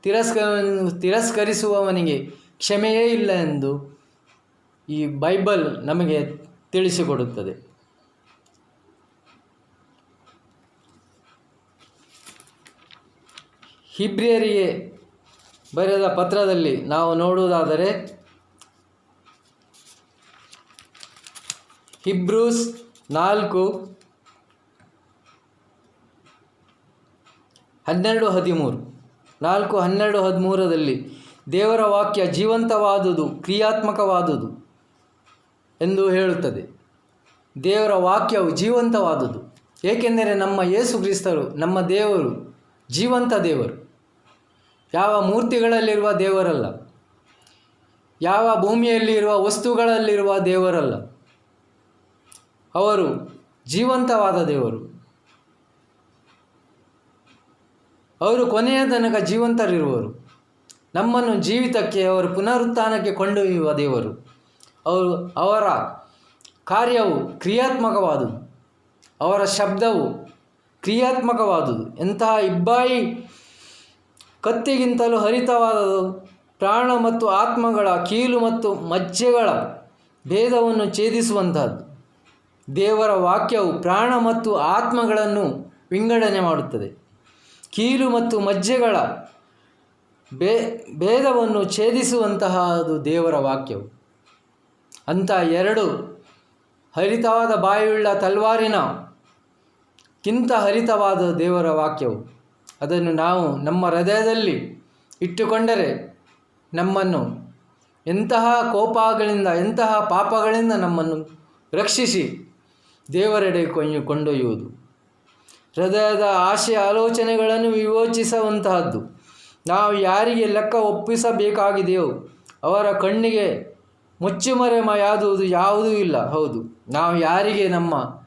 ತಿರಸ್ಕರಿಸುವವನಿಗೆ ಕ್ಷಮೆಯೇ ಇಲ್ಲ ಎಂದು ಈ ಬೈಬಲ್ ನಮಗೆ ತಿಳಿಸಿಕೊಡುತ್ತದೆ. ಹಿಬ್ರಿಯರಿಗೆ ಬರೆದ ಪತ್ರದಲ್ಲಿ ನಾವು ನೋಡುವುದಾದರೆ ಹಿಬ್ರೂಸ್ 4:12-13 ದೇವರ ವಾಕ್ಯ ಜೀವಂತವಾದುದು, ಕ್ರಿಯಾತ್ಮಕವಾದುದು ಎಂದು ಹೇಳುತ್ತದೆ. ದೇವರ ವಾಕ್ಯವು ಜೀವಂತವಾದುದು, ಏಕೆಂದರೆ ನಮ್ಮ ಯೇಸು ಕ್ರಿಸ್ತರು ನಮ್ಮ ದೇವರು ಜೀವಂತ ದೇವರು. ಯಾವ ಮೂರ್ತಿಗಳಲ್ಲಿರುವ ದೇವರಲ್ಲ, ಯಾವ ಭೂಮಿಯಲ್ಲಿರುವ ವಸ್ತುಗಳಲ್ಲಿರುವ ದೇವರಲ್ಲ. ಅವರು ಜೀವಂತವಾದ ದೇವರು. ಅವರು ಕೊನೆಯ ತನಕ ಜೀವಂತರಿರುವರು. ನಮ್ಮನ್ನು ಜೀವಿತಕ್ಕೆ, ಅವರು ಪುನರುತ್ಥಾನಕ್ಕೆ ಕೊಂಡೊಯ್ಯುವ ದೇವರು. ಅವರ ಕಾರ್ಯವು ಕ್ರಿಯಾತ್ಮಕವಾದುದು, ಅವರ ಶಬ್ದವು ಕ್ರಿಯಾತ್ಮಕವಾದುದು. ಎಂತಹ ಇಬ್ಬಾಯಿ ಕತ್ತಿಗಿಂತಲೂ ಹರಿತವಾದದು, ಪ್ರಾಣ ಮತ್ತು ಆತ್ಮಗಳ, ಕೀಲು ಮತ್ತು ಮಜ್ಜೆಗಳ ಭೇದವನ್ನು ಛೇದಿಸುವಂತಹದ್ದು. ದೇವರ ವಾಕ್ಯವು ಪ್ರಾಣ ಮತ್ತು ಆತ್ಮಗಳನ್ನು ವಿಂಗಡಣೆ ಮಾಡುತ್ತದೆ. ಕೀಲು ಮತ್ತು ಮಜ್ಜೆಗಳ ಭೇದವನ್ನು ಛೇದಿಸುವಂತಹದು ದೇವರ ವಾಕ್ಯವು. ಅಂಥ ಎರಡು ಹರಿತವಾದ ಬಾಯುಳ್ಳ ತಲ್ವಾರಿನ ಕಿಂತ ಹರಿತವಾದ ದೇವರ ವಾಕ್ಯವು. ಅದನ್ನು ನಾವು ನಮ್ಮ ಹೃದಯದಲ್ಲಿ ಇಟ್ಟುಕೊಂಡರೆ ನಮ್ಮನ್ನು ಎಂತಹ ಕೋಪಗಳಿಂದ, ಎಂತಹ ಪಾಪಗಳಿಂದ ನಮ್ಮನ್ನು ರಕ್ಷಿಸಿ ದೇವರೆಡೆ ಕೊಂಡೊಯ್ಯುವುದು. ಹೃದಯದ ಆಶೆ ಆಲೋಚನೆಗಳನ್ನು ವಿವೇಚಿಸುವಂತಹದ್ದು. ನಾವು ಯಾರಿಗೆ ಲೆಕ್ಕ ಒಪ್ಪಿಸಬೇಕಾಗಿದೆಯೋ ಅವರ ಕಣ್ಣಿಗೆ ಮುಚ್ಚುಮರೆಯಾದುವುದು ಯಾವುದೂ ಇಲ್ಲ. ಹೌದು, ನಾವು ಯಾರಿಗೆ ನಮ್ಮ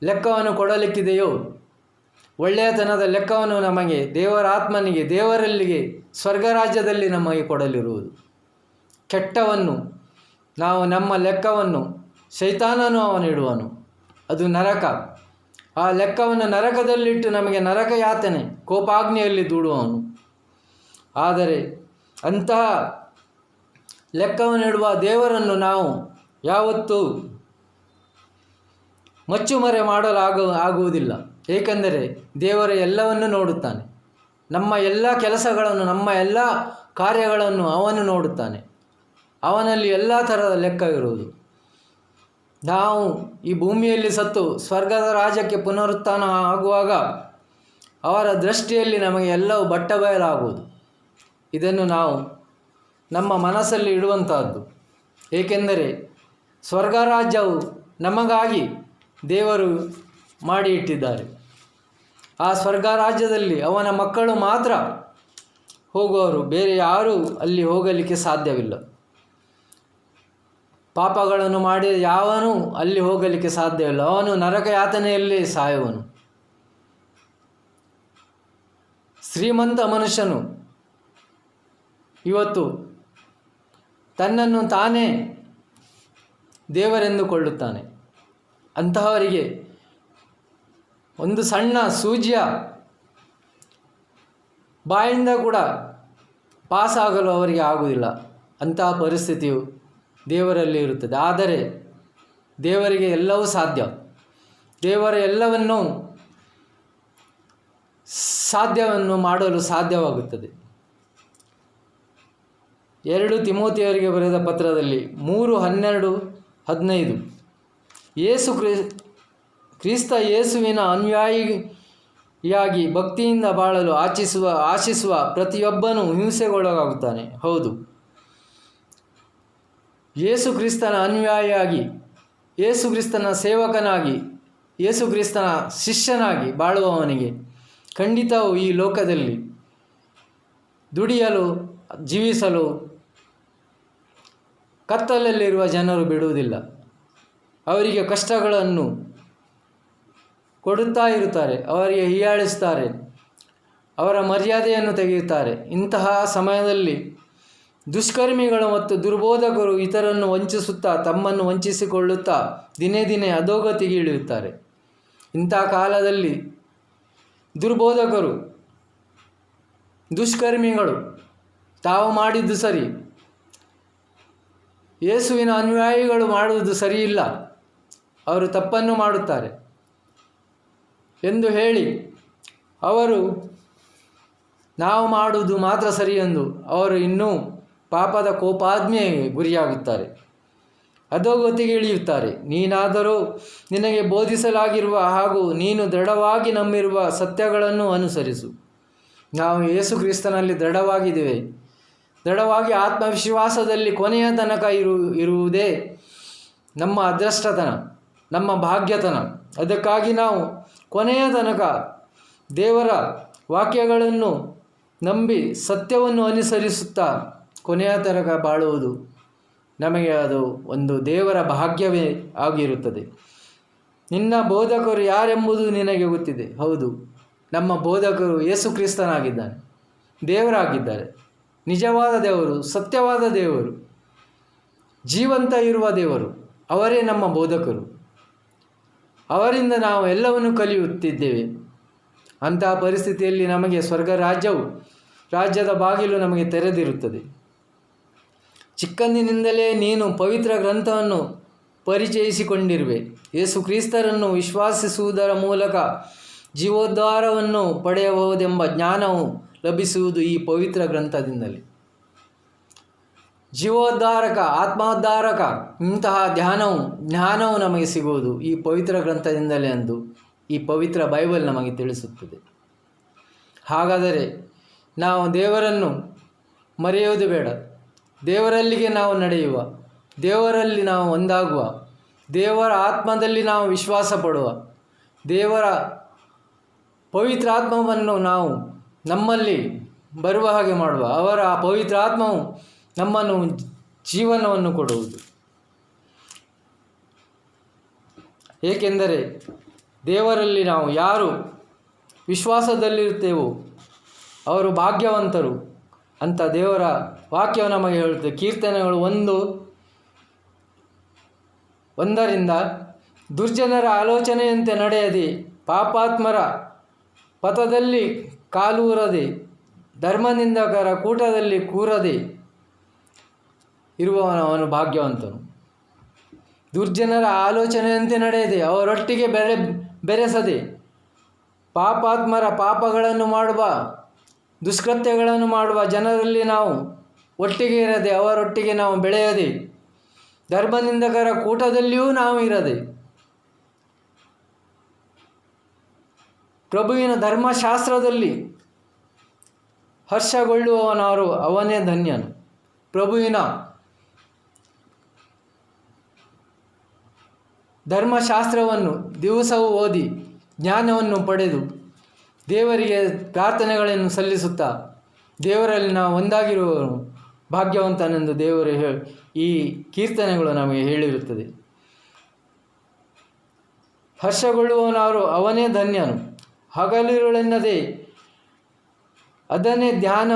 ಲೆಕ್ಕವನ್ನು ಕೊಡಲಿಕ್ಕಿದೆಯೋ, ಒಳ್ಳೆಯತನದ ಲೆಕ್ಕವನ್ನು ನಮಗೆ ದೇವರ ಆತ್ಮನಿಗೆ, ದೇವರಲ್ಲಿಗೆ, ಸ್ವರ್ಗರಾಜ್ಯದಲ್ಲಿ ನಮಗೆ ಕೊಡಲಿರುವುದು. ಕೆಟ್ಟವನ್ನು ನಾವು ನಮ್ಮ ಲೆಕ್ಕವನ್ನು ಶೈತಾನನು ಅವನಿಡುವನು, ಅದು ನರಕ. ಆ ಲೆಕ್ಕವನ್ನು ನರಕದಲ್ಲಿಟ್ಟು ನಮಗೆ ನರಕ ಯಾತನೆ, ಕೋಪಾಗ್ನಿಯಲ್ಲಿ ದೂಡುವವನು. ಆದರೆ ಅಂತಹ ಲೆಕ್ಕವನ್ನಿಡುವ ದೇವರನ್ನು ನಾವು ಯಾವತ್ತೂ ಮಚ್ಚುಮರೆ ಆಗುವುದಿಲ್ಲ. ಏಕೆಂದರೆ ದೇವರ ಎಲ್ಲವನ್ನು ನೋಡುತ್ತಾನೆ. ನಮ್ಮ ಎಲ್ಲ ಕೆಲಸಗಳನ್ನು, ನಮ್ಮ ಎಲ್ಲ ಕಾರ್ಯಗಳನ್ನು ಅವನು ನೋಡುತ್ತಾನೆ. ಅವನಲ್ಲಿ ಎಲ್ಲ ಥರದ ಲೆಕ್ಕ ಇರುವುದು. ನಾವು ಈ ಭೂಮಿಯಲ್ಲಿ ಸತ್ತು ಸ್ವರ್ಗದ ರಾಜ್ಯಕ್ಕೆ ಪುನರುತ್ಥಾನ ಆಗುವಾಗ ಅವರ ದೃಷ್ಟಿಯಲ್ಲಿ ನಮಗೆ ಎಲ್ಲವೂ ಬಟ್ಟಬಯಲಾಗುವುದು. ಇದನ್ನು ನಾವು ನಮ್ಮ ಮನಸ್ಸಲ್ಲಿ ಇಡುವಂತಹದ್ದು. ಏಕೆಂದರೆ ಸ್ವರ್ಗ ರಾಜ್ಯವು ನಮಗಾಗಿ ದೇವರು ಮಾಡಿ ಇಟ್ಟಿದ್ದಾರೆ. ಆ ಸ್ವರ್ಗ ರಾಜ್ಯದಲ್ಲಿ ಅವನ ಮಕ್ಕಳು ಮಾತ್ರ ಹೋಗುವರು, ಬೇರೆ ಯಾರೂ ಅಲ್ಲಿ ಹೋಗಲಿಕ್ಕೆ ಸಾಧ್ಯವಿಲ್ಲ. ಪಾಪಗಳನ್ನು ಮಾಡಿ ಯಾವನೂ ಅಲ್ಲಿ ಹೋಗಲಿಕ್ಕೆ ಸಾಧ್ಯವಿಲ್ಲ. ಅವನು ನರಕ ಯಾತನೆಯಲ್ಲೇ ಸಾಯುವನು. ಶ್ರೀಮಂತ ಮನುಷ್ಯನು ಇವತ್ತು ತನ್ನನ್ನು ತಾನೇ ದೇವರೆಂದುಕೊಳ್ಳುತ್ತಾನೆ. ಅಂತಹವರಿಗೆ ಒಂದು ಸಣ್ಣ ಸೂಜಿಯ ಬಾಯಿಂದ ಕೂಡ ಪಾಸಾಗಲು ಅವರಿಗೆ ಆಗುವುದಿಲ್ಲ. ಅಂತಹ ಪರಿಸ್ಥಿತಿಯು ದೇವರಲ್ಲಿ ಇರುತ್ತದೆ. ಆದರೆ ದೇವರಿಗೆ ಎಲ್ಲವೂ ಸಾಧ್ಯ. ದೇವರ ಎಲ್ಲವನ್ನೂ ಸಾಧ್ಯವನ್ನು ಮಾಡಲು ಸಾಧ್ಯವಾಗುತ್ತದೆ. 2 ತಿಮೋಥೆಯವರಿಗೆ ಬರೆದ ಪತ್ರದಲ್ಲಿ 3:12-15 ಕ್ರಿಸ್ತ ಯೇಸುವಿನ ಅನುಯಾಯಿಯಾಗಿ ಭಕ್ತಿಯಿಂದ ಬಾಳಲು ಆಶಿಸುವ ಪ್ರತಿಯೊಬ್ಬನೂ ಹಿಂಸೆಗೊಳಗಾಗುತ್ತಾನೆ. ಹೌದು, ಯೇಸು ಕ್ರಿಸ್ತನ ಅನುಯಾಯಿಯಾಗಿ, ಯೇಸು ಕ್ರಿಸ್ತನ ಸೇವಕನಾಗಿ, ಯೇಸು ಕ್ರಿಸ್ತನ ಶಿಷ್ಯನಾಗಿ ಬಾಳುವವನಿಗೆ ಖಂಡಿತವೂ ಈ ಲೋಕದಲ್ಲಿ ದುಡಿಯಲು, ಜೀವಿಸಲು ಕತ್ತಲಲ್ಲಿರುವ ಜನರು ಬಿಡುವುದಿಲ್ಲ. ಅವರಿಗೆ ಕಷ್ಟಗಳನ್ನು ಕೊಡುತ್ತಾ ಇರುತ್ತಾರೆ, ಅವರಿಗೆ ಹೀಯಾಳಿಸ್ತಾರೆ, ಅವರ ಮರ್ಯಾದೆಯನ್ನು ತೆಗೆಯುತ್ತಾರೆ. ಇಂತಹ ಸಮಯದಲ್ಲಿ ದುಷ್ಕರ್ಮಿಗಳು ಮತ್ತು ದುರ್ಬೋಧಕರು ಇತರನ್ನು ವಂಚಿಸುತ್ತಾ ತಮ್ಮನ್ನು ವಂಚಿಸಿಕೊಳ್ಳುತ್ತಾ ದಿನೇ ದಿನೇ ಅಧೋಗತಿಗೆ ಇಳಿಯುತ್ತಾರೆ. ಇಂಥ ಕಾಲದಲ್ಲಿ ದುರ್ಬೋಧಕರು, ದುಷ್ಕರ್ಮಿಗಳು ತಾವು ಮಾಡಿದ್ದು ಸರಿ, ಯೇಸುವಿನ ಅನುಯಾಯಿಗಳು ಮಾಡುವುದು ಸರಿಯಿಲ್ಲ, ಅವರು ತಪ್ಪನ್ನು ಮಾಡುತ್ತಾರೆ ಎಂದು ಹೇಳಿ ಅವರು ನಾವು ಮಾಡುವುದು ಮಾತ್ರ ಸರಿ ಎಂದು ಅವರು ಇನ್ನೂ ಪಾಪದ ಕೋಪಾಜ್ಞೆಗೆ ಗುರಿಯಾಗುತ್ತಾರೆ, ಅಧೋಗತಿಗೆ ಇಳಿಯುತ್ತಾರೆ. ನೀನಾದರೂ ನಿನಗೆ ಬೋಧಿಸಲಾಗಿರುವ ಹಾಗೂ ನೀನು ದೃಢವಾಗಿ ನಂಬಿರುವ ಸತ್ಯಗಳನ್ನು ಅನುಸರಿಸು. ನಾವು ಯೇಸು ಕ್ರಿಸ್ತನಲ್ಲಿ ದೃಢವಾಗಿದ್ದೇವೆ. ದೃಢವಾಗಿ ಆತ್ಮವಿಶ್ವಾಸದಲ್ಲಿ ಕೊನೆಯ ತನಕ ಇರುವುದೇ ನಮ್ಮ ಅದೃಷ್ಟತನ, ನಮ್ಮ ಭಾಗ್ಯತನ. ಅದಕ್ಕಾಗಿ ನಾವು ಕೊನೆಯ ತನಕ ದೇವರ ವಾಕ್ಯಗಳನ್ನು ನಂಬಿ ಸತ್ಯವನ್ನು ಅನುಸರಿಸುತ್ತಾ ಕೊನೆಯ ತನಕ ಬಾಳುವುದು ನಮಗೆ ಅದು ಒಂದು ದೇವರ ಭಾಗ್ಯವೇ ಆಗಿರುತ್ತದೆ. ನಿನ್ನ ಬೋಧಕರು ಯಾರೆಂಬುದು ನಿನಗೆ ಗೊತ್ತಿದೆ. ಹೌದು, ನಮ್ಮ ಬೋಧಕರು ಯೇಸು ಕ್ರಿಸ್ತನಾಗಿದ್ದಾನೆ, ದೇವರಾಗಿದ್ದಾರೆ. ನಿಜವಾದ ದೇವರು, ಸತ್ಯವಾದ ದೇವರು, ಜೀವಂತ ಇರುವ ದೇವರು, ಅವರೇ ನಮ್ಮ ಬೋಧಕರು. ಅವರಿಂದ ನಾವು ಎಲ್ಲವನ್ನು ಕಲಿಯುತ್ತಿದ್ದೇವೆ. ಅಂತಹ ಪರಿಸ್ಥಿತಿಯಲ್ಲಿ ನಮಗೆ ಸ್ವರ್ಗ ರಾಜ್ಯದ ಬಾಗಿಲು ನಮಗೆ ತೆರೆದಿರುತ್ತದೆ. ಚಿಕ್ಕಂದಿನಿಂದಲೇ ನೀನು ಪವಿತ್ರ ಗ್ರಂಥವನ್ನು ಪರಿಚಯಿಸಿಕೊಂಡಿರುವೆ. ಯೇಸು ಕ್ರಿಸ್ತರನ್ನು ವಿಶ್ವಾಸಿಸುವುದರ ಮೂಲಕ ಜೀವೋದ್ಧಾರವನ್ನು ಪಡೆಯಬಹುದೆಂಬ ಜ್ಞಾನವು ಲಭಿಸುವುದು ಈ ಪವಿತ್ರ ಗ್ರಂಥದಿಂದಲೇ. ಜೀವೋದ್ಧಾರಕ, ಆತ್ಮೋದ್ಧಾರಕ ಇಂತಹ ಜ್ಞಾನವು ನಮಗೆ ಸಿಗುವುದು ಈ ಪವಿತ್ರ ಗ್ರಂಥದಿಂದಲೇ ಎಂದು ಈ ಪವಿತ್ರ ಬೈಬಲ್ ನಮಗೆ ತಿಳಿಸುತ್ತದೆ. ಹಾಗಾದರೆ ನಾವು ದೇವರನ್ನು ಮರೆಯುವುದು ಬೇಡ. ದೇವರಲ್ಲಿಗೆ ನಾವು ನಡೆಯುವ, ದೇವರಲ್ಲಿ ನಾವು ಒಂದಾಗುವ, ದೇವರ ಆತ್ಮದಲ್ಲಿ ನಾವು ವಿಶ್ವಾಸ ಪಡುವ, ದೇವರ ಪವಿತ್ರ ಆತ್ಮವನ್ನು ನಾವು ನಮ್ಮಲ್ಲಿ ಬರುವ ಹಾಗೆ ಮಾಡುವ. ಅವರ ಆ ಪವಿತ್ರ ಆತ್ಮವು ನಮ್ಮನ್ನು ಜೀವನವನ್ನು ಕೊಡುವುದು. ಏಕೆಂದರೆ ದೇವರಲ್ಲಿ ನಾವು ಯಾರು ವಿಶ್ವಾಸದಲ್ಲಿರುತ್ತೇವೋ ಅವರು ಭಾಗ್ಯವಂತರು ಅಂತ ದೇವರ ವಾಕ್ಯವು ನಮಗೆ ಹೇಳುತ್ತದೆ. ಕೀರ್ತನೆಗಳು 1:1 ದುರ್ಜನರ ಆಲೋಚನೆಯಂತೆ ನಡೆಯದೆ, ಪಾಪಾತ್ಮರ ಪಥದಲ್ಲಿ ಕಾಲೂರದೆ, ಧರ್ಮನಿಂದಕರ ಕೂಟದಲ್ಲಿ ಕೂರದೆ ಇರುವವನು ಭಾಗ್ಯವಂತನು. ದುರ್ಜನರ ಆಲೋಚನೆಯಂತೆ ನಡೆಯದೆ, ಅವರೊಟ್ಟಿಗೆ ಬೆರೆಸದೆ, ಪಾಪಾತ್ಮರ ಪಾಪಗಳನ್ನು ಮಾಡುವ, ದುಷ್ಕೃತ್ಯಗಳನ್ನು ಮಾಡುವ ಜನರಲ್ಲಿ ನಾವು ಒಟ್ಟಿಗೆ ಇರದೆ, ಅವರೊಟ್ಟಿಗೆ ನಾವು ಬೆಳೆಯದೆ, ಧರ್ಮನಿಂದಕರ ಕೂಟದಲ್ಲಿಯೂ ನಾವು ಇರದೆ, ಪ್ರಭುವಿನ ಧರ್ಮಶಾಸ್ತ್ರದಲ್ಲಿ ಹರ್ಷಗೊಳ್ಳುವವನಾರು ಅವನೇ ಧನ್ಯನು. ಪ್ರಭುವಿನ ಧರ್ಮಶಾಸ್ತ್ರವನ್ನು ದಿವಸವೂ ಓದಿ ಜ್ಞಾನವನ್ನು ಪಡೆದು ದೇವರಿಗೆ ಪ್ರಾರ್ಥನೆಗಳನ್ನು ಸಲ್ಲಿಸುತ್ತಾ ದೇವರಲ್ಲಿ ನಾವು ಒಂದಾಗಿರುವವನು ಭಾಗ್ಯವಂತನೆಂದು ದೇವರು ಈ ಕೀರ್ತನೆಗಳು ನಮಗೆ ಹೇಳಿರುತ್ತದೆ. ಹರ್ಷಗೊಳ್ಳುವವನಾರು ಅವನೇ ಧನ್ಯನು. ಹಗಲಿರುಳೆನ್ನದೆ ಅದನ್ನೇ ಧ್ಯಾನ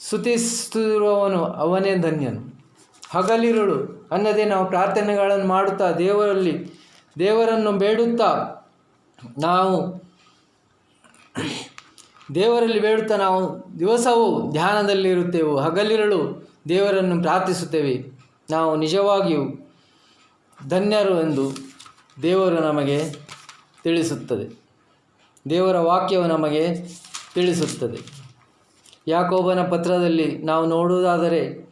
ಸ್ತುತಿಸುತ್ತಿರುವವನು ಅವನೇ ಧನ್ಯನು. ಹಗಲಿರುಳು ಅನ್ನದೇ ನಾವು ಪ್ರಾರ್ಥನೆಗಳನ್ನು ಮಾಡುತ್ತಾ ದೇವರನ್ನು ಬೇಡುತ್ತಾ ನಾವು ದಿವಸವೂ ಧ್ಯಾನದಲ್ಲಿರುತ್ತೇವೆ. ಹಗಲಿರುಳು ದೇವರನ್ನು ಪ್ರಾರ್ಥಿಸುತ್ತೇವೆ. ನಾವು ನಿಜವಾಗಿಯೂ ಧನ್ಯರು ಎಂದು ದೇವರು ನಮಗೆ ತಿಳಿಸುತ್ತದೆ. ದೇವರ ವಾಕ್ಯವು ನಮಗೆ ತಿಳಿಸುತ್ತದೆ. ಯಾಕೋಬನ ಪತ್ರದಲ್ಲಿ ನಾವು ನೋಡುವುದಾದರೆ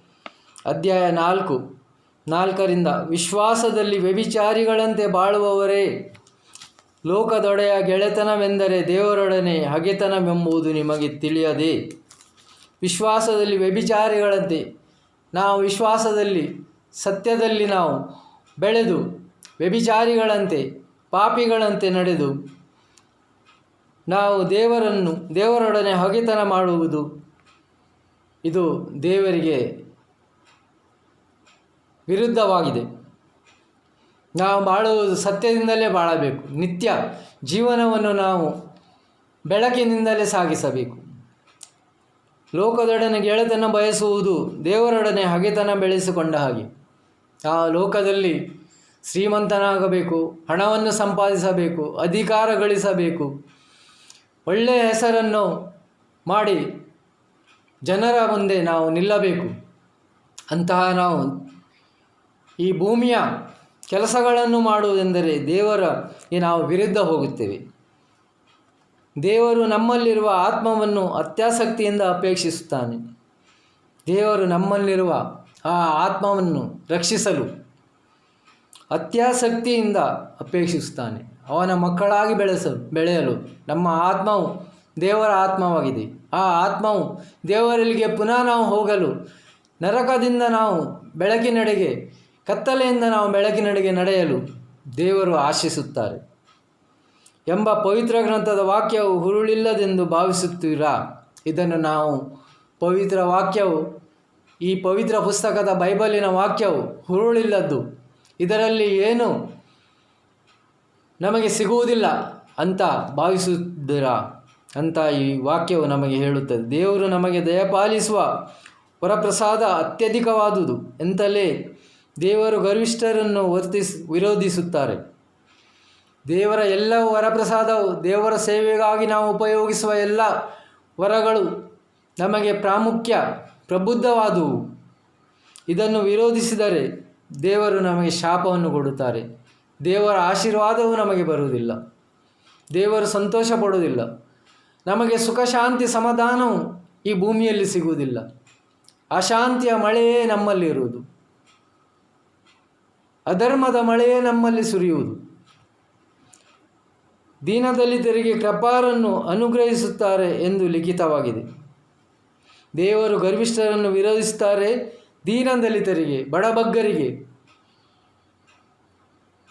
ಅಧ್ಯಾಯ 4:4 ವಿಶ್ವಾಸದಲ್ಲಿ ವ್ಯಭಿಚಾರಿಗಳಂತೆ ಬಾಳುವವರೇ, ಲೋಕದೊಡೆಯ ಗೆಳೆತನವೆಂದರೆ ದೇವರೊಡನೆ ಹಗೆತನವೆಂಬುದು ನಿಮಗೆ ತಿಳಿಯದೆ. ವಿಶ್ವಾಸದಲ್ಲಿ ವ್ಯಭಿಚಾರಿಗಳಂತೆ ನಾವು ವಿಶ್ವಾಸದಲ್ಲಿ ಸತ್ಯದಲ್ಲಿ ನಾವು ಬೆಳೆದು ವ್ಯಭಿಚಾರಿಗಳಂತೆ ಪಾಪಿಗಳಂತೆ ನಡೆದು ನಾವು ದೇವರೊಡನೆ ಹಗೆತನ ಮಾಡುವುದು ಇದು ದೇವರಿಗೆ ವಿರುದ್ಧವಾಗಿದೆ. ನಾವು ಬಾಳುವುದು ಸತ್ಯದಿಂದಲೇ ಬಾಳಬೇಕು. ನಿತ್ಯ ಜೀವನವನ್ನು ನಾವು ಬೆಳಕಿನಿಂದಲೇ ಸಾಗಿಸಬೇಕು. ಲೋಕದೊಡನೆ ಗೆಳೆತನ ಬಯಸುವುದು ದೇವರೊಡನೆ ಹಗೆತನ ಬೆಳೆಸಿಕೊಂಡ ಹಾಗೆ. ಆ ಲೋಕದಲ್ಲಿ ಶ್ರೀಮಂತನಾಗಬೇಕು, ಹಣವನ್ನು ಸಂಪಾದಿಸಬೇಕು, ಅಧಿಕಾರ ಗಳಿಸಬೇಕು, ಒಳ್ಳೆಯ ಹೆಸರನ್ನು ಮಾಡಿ ಜನರ ಮುಂದೆ ನಾವು ನಿಲ್ಲಬೇಕು. ಅಂತಹ ನಾವು ಈ ಭೂಮಿಯ ಕೆಲಸಗಳನ್ನು ಮಾಡುವುದೆಂದರೆ ದೇವರಿಗೆ ನಾವು ವಿರುದ್ಧ ಹೋಗುತ್ತೇವೆ. ದೇವರು ನಮ್ಮಲ್ಲಿರುವ ಆತ್ಮವನ್ನು ಅತ್ಯಾಸಕ್ತಿಯಿಂದ ಅಪೇಕ್ಷಿಸುತ್ತಾನೆ. ದೇವರು ನಮ್ಮಲ್ಲಿರುವ ಆ ಆತ್ಮವನ್ನು ರಕ್ಷಿಸಲು ಅತ್ಯಾಸಕ್ತಿಯಿಂದ ಅಪೇಕ್ಷಿಸುತ್ತಾನೆ. ಅವನ ಮಕ್ಕಳಾಗಿ ಬೆಳೆಯಲು ನಮ್ಮ ಆತ್ಮವು ದೇವರ ಆತ್ಮವಾಗಿದೆ. ಆ ಆತ್ಮವು ದೇವರಲ್ಲಿಗೆ ಪುನಃ ನಾವು ಹೋಗಲು, ನರಕದಿಂದ ನಾವು ಬೆಳಕಿನೆಡೆಗೆ, ಕತ್ತಲೆಯಿಂದ ನಾವು ಬೆಳಕಿನೆಡೆಗೆ ನಡೆಯಲು ದೇವರು ಆಶಿಸುತ್ತಾರೆ ಎಂಬ ಪವಿತ್ರ ಗ್ರಂಥದ ವಾಕ್ಯವು ಹುರುಳಿಲ್ಲದೆಂದು ಭಾವಿಸುತ್ತೀರಾ? ಇದನ್ನು ನಾವು ಪವಿತ್ರ ವಾಕ್ಯವು, ಈ ಪವಿತ್ರ ಪುಸ್ತಕದ ಬೈಬಲಿನ ವಾಕ್ಯವು ಹುರುಳಿಲ್ಲದ್ದು, ಇದರಲ್ಲಿ ಏನು ನಮಗೆ ಸಿಗುವುದಿಲ್ಲ ಅಂತ ಭಾವಿಸುತ್ತೀರಾ ಅಂತ ಈ ವಾಕ್ಯವು ನಮಗೆ ಹೇಳುತ್ತದೆ. ದೇವರು ನಮಗೆ ದಯಪಾಲಿಸುವ ವರಪ್ರಸಾದ ಅತ್ಯಧಿಕವಾದುದು ಎಂತಲೇ ದೇವರು ಗರ್ವಿಷ್ಠರನ್ನು ವಿರೋಧಿಸುತ್ತಾರೆ. ದೇವರ ಎಲ್ಲ ವರಪ್ರಸಾದವು, ದೇವರ ಸೇವೆಗಾಗಿ ನಾವು ಉಪಯೋಗಿಸುವ ಎಲ್ಲ ವರಗಳು ನಮಗೆ ಪ್ರಾಮುಖ್ಯ, ಪ್ರಬುದ್ಧವಾದುವು. ಇದನ್ನು ವಿರೋಧಿಸಿದರೆ ದೇವರು ನಮಗೆ ಶಾಪವನ್ನು ಕೊಡುತ್ತಾರೆ. ದೇವರ ಆಶೀರ್ವಾದವು ನಮಗೆ ಬರುವುದಿಲ್ಲ. ದೇವರು ಸಂತೋಷ ಪಡುವುದಿಲ್ಲ. ನಮಗೆ ಸುಖ, ಶಾಂತಿ, ಸಮಾಧಾನವು ಈ ಭೂಮಿಯಲ್ಲಿ ಸಿಗುವುದಿಲ್ಲ. ಅಶಾಂತಿಯ ಮಳೆಯೇ ನಮ್ಮಲ್ಲಿರುವುದು, ಅಧರ್ಮದ ಮಳೆಯೇ ನಮ್ಮಲ್ಲಿ ಸುರಿಯುವುದು. ದೀನದಲಿತರಿಗೆ ಕೃಪಾರನ್ನು ಅನುಗ್ರಹಿಸುತ್ತಾರೆ ಎಂದು ಲಿಖಿತವಾಗಿದೆ. ದೇವರು ಗರ್ವಿಷ್ಠರನ್ನು ವಿರೋಧಿಸುತ್ತಾರೆ, ದೀನದಲಿತರಿಗೆ, ಬಡಬಗ್ಗರಿಗೆ,